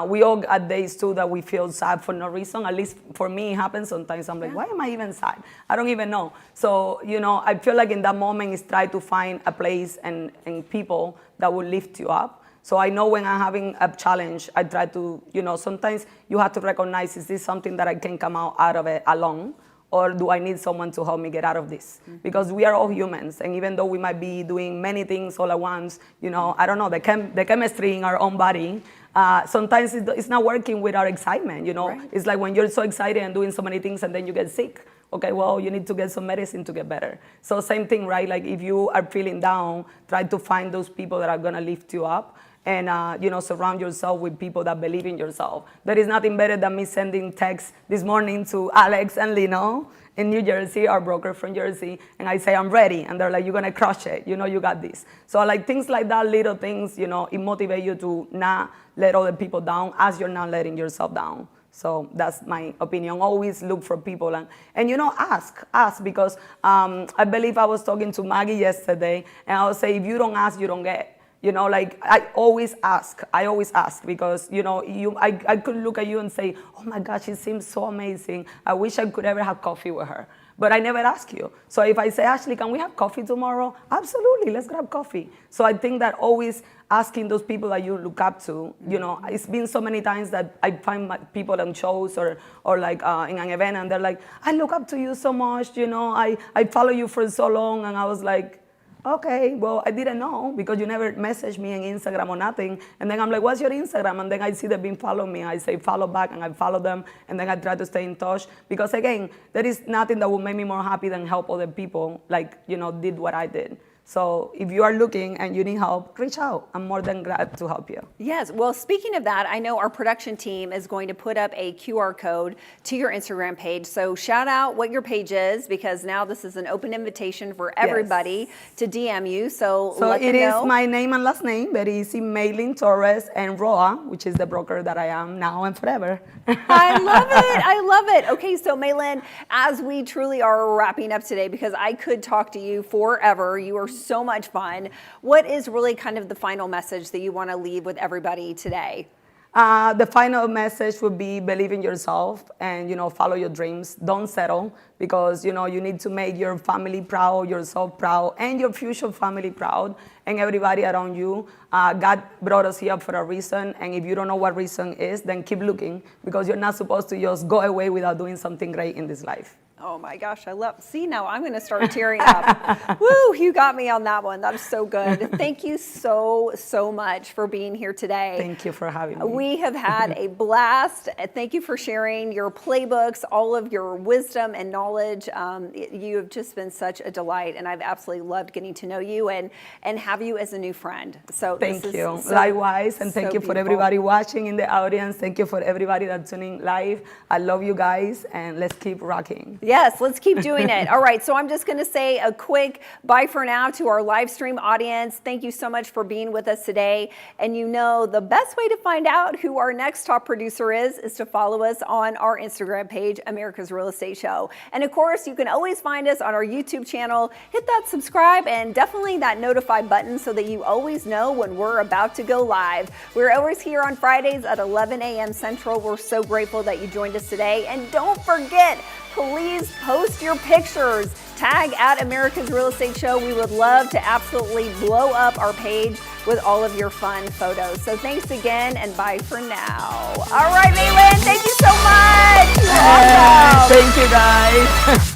We all got days too that we feel sad for no reason. At least for me, it happens sometimes. I'm like, why am I even sad? I don't even know. So, you know, I feel like in that moment is try to find a place and people that will lift you up. So I know when I'm having a challenge, I try to, you know, sometimes you have to recognize, is this something that I can come out of it alone? Or do I need someone to help me get out of this? Because we are all humans, and even though we might be doing many things all at once, you know, I don't know, the chemistry in our own body, sometimes it's not working with our excitement, you know? Right. It's like when you're so excited and doing so many things and then you get sick. Okay, well, you need to get some medicine to get better. So same thing, right? Like if you are feeling down, try to find those people that are gonna lift you up. And, you know, surround yourself with people that believe in yourself. There is nothing better than me sending texts this morning to Alex and Lino in New Jersey, our broker from Jersey, and I say, I'm ready. And they're like, you're going to crush it. You know, you got this. So, like, things like that, little things, you know, it motivate you to not let other people down as you're not letting yourself down. So that's my opinion. Always look for people and you know, ask because I believe I was talking to Maggie yesterday, and I would say, if you don't ask, you don't get. You know, like I always ask because, you know, I could look at you and say, oh my gosh, she seems so amazing. I wish I could ever have coffee with her. But I never ask you. So if I say, Ashley, can we have coffee tomorrow? Absolutely, let's grab coffee. So I think that always asking those people that you look up to, you know, it's been so many times that I find people on shows or like in an event, and they're like, I look up to you so much, you know, I follow you for so long. And I was like, okay, well, I didn't know because you never messaged me on Instagram or nothing. And then I'm like, what's your Instagram? And then I see they've been following me. I say follow back, and I follow them. And then I try to stay in touch because, again, there is nothing that will make me more happy than help other people, like, you know, did what I did. So if you are looking and you need help, reach out. I'm more than glad to help you. Yes. Well, speaking of that, I know our production team is going to put up a QR code to your Instagram page. So shout out what your page is, because now this is an open invitation for everybody to DM you. So let them it know. is my name and last name, but it's Maylin Torres and Roa, which is the broker that I am now and forever. I love it. I love it. Okay, so Maylin, as we truly are wrapping up today, because I could talk to you forever. You are so much fun. What is really kind of the final message that you want to leave with everybody today? The final message would be believe in yourself and, follow your dreams. Don't settle because, you need to make your family proud, yourself proud, and your future family proud, and everybody around you. God brought us here for a reason, and if you don't know what reason is, then keep looking because you're not supposed to just go away without doing something great in this life. Oh my gosh, see now I'm going to start tearing up. Woo, you got me on that one. That is so good. Thank you so much for being here today. Thank you for having me. We have had a blast. Thank you for sharing your playbooks, all of your wisdom and knowledge. You have just been such a delight, and I've absolutely loved getting to know you and have you as a new friend. So thank you. Likewise, and thank you for everybody watching in the audience. Thank you for everybody that's tuning live. I love you guys, and let's keep rocking. Yes, let's keep doing it. All right, so I'm just going to say a quick bye for now to our live stream audience. Thank you so much for being with us today. And the best way to find out who our next top producer is to follow us on our Instagram page, America's Real Estate Show. And of course, you can always find us on our YouTube channel. Hit that subscribe and definitely that notify button so that you always know when we're about to go live. We're always here on Fridays at 11 a.m. Central. We're so grateful that you joined us today. And don't forget, please post your pictures. Tag at America's Real Estate Show. We would love to absolutely blow up our page with all of your fun photos. So thanks again and bye for now. All right, Maylin, thank you so much. You're awesome. Thank you, guys.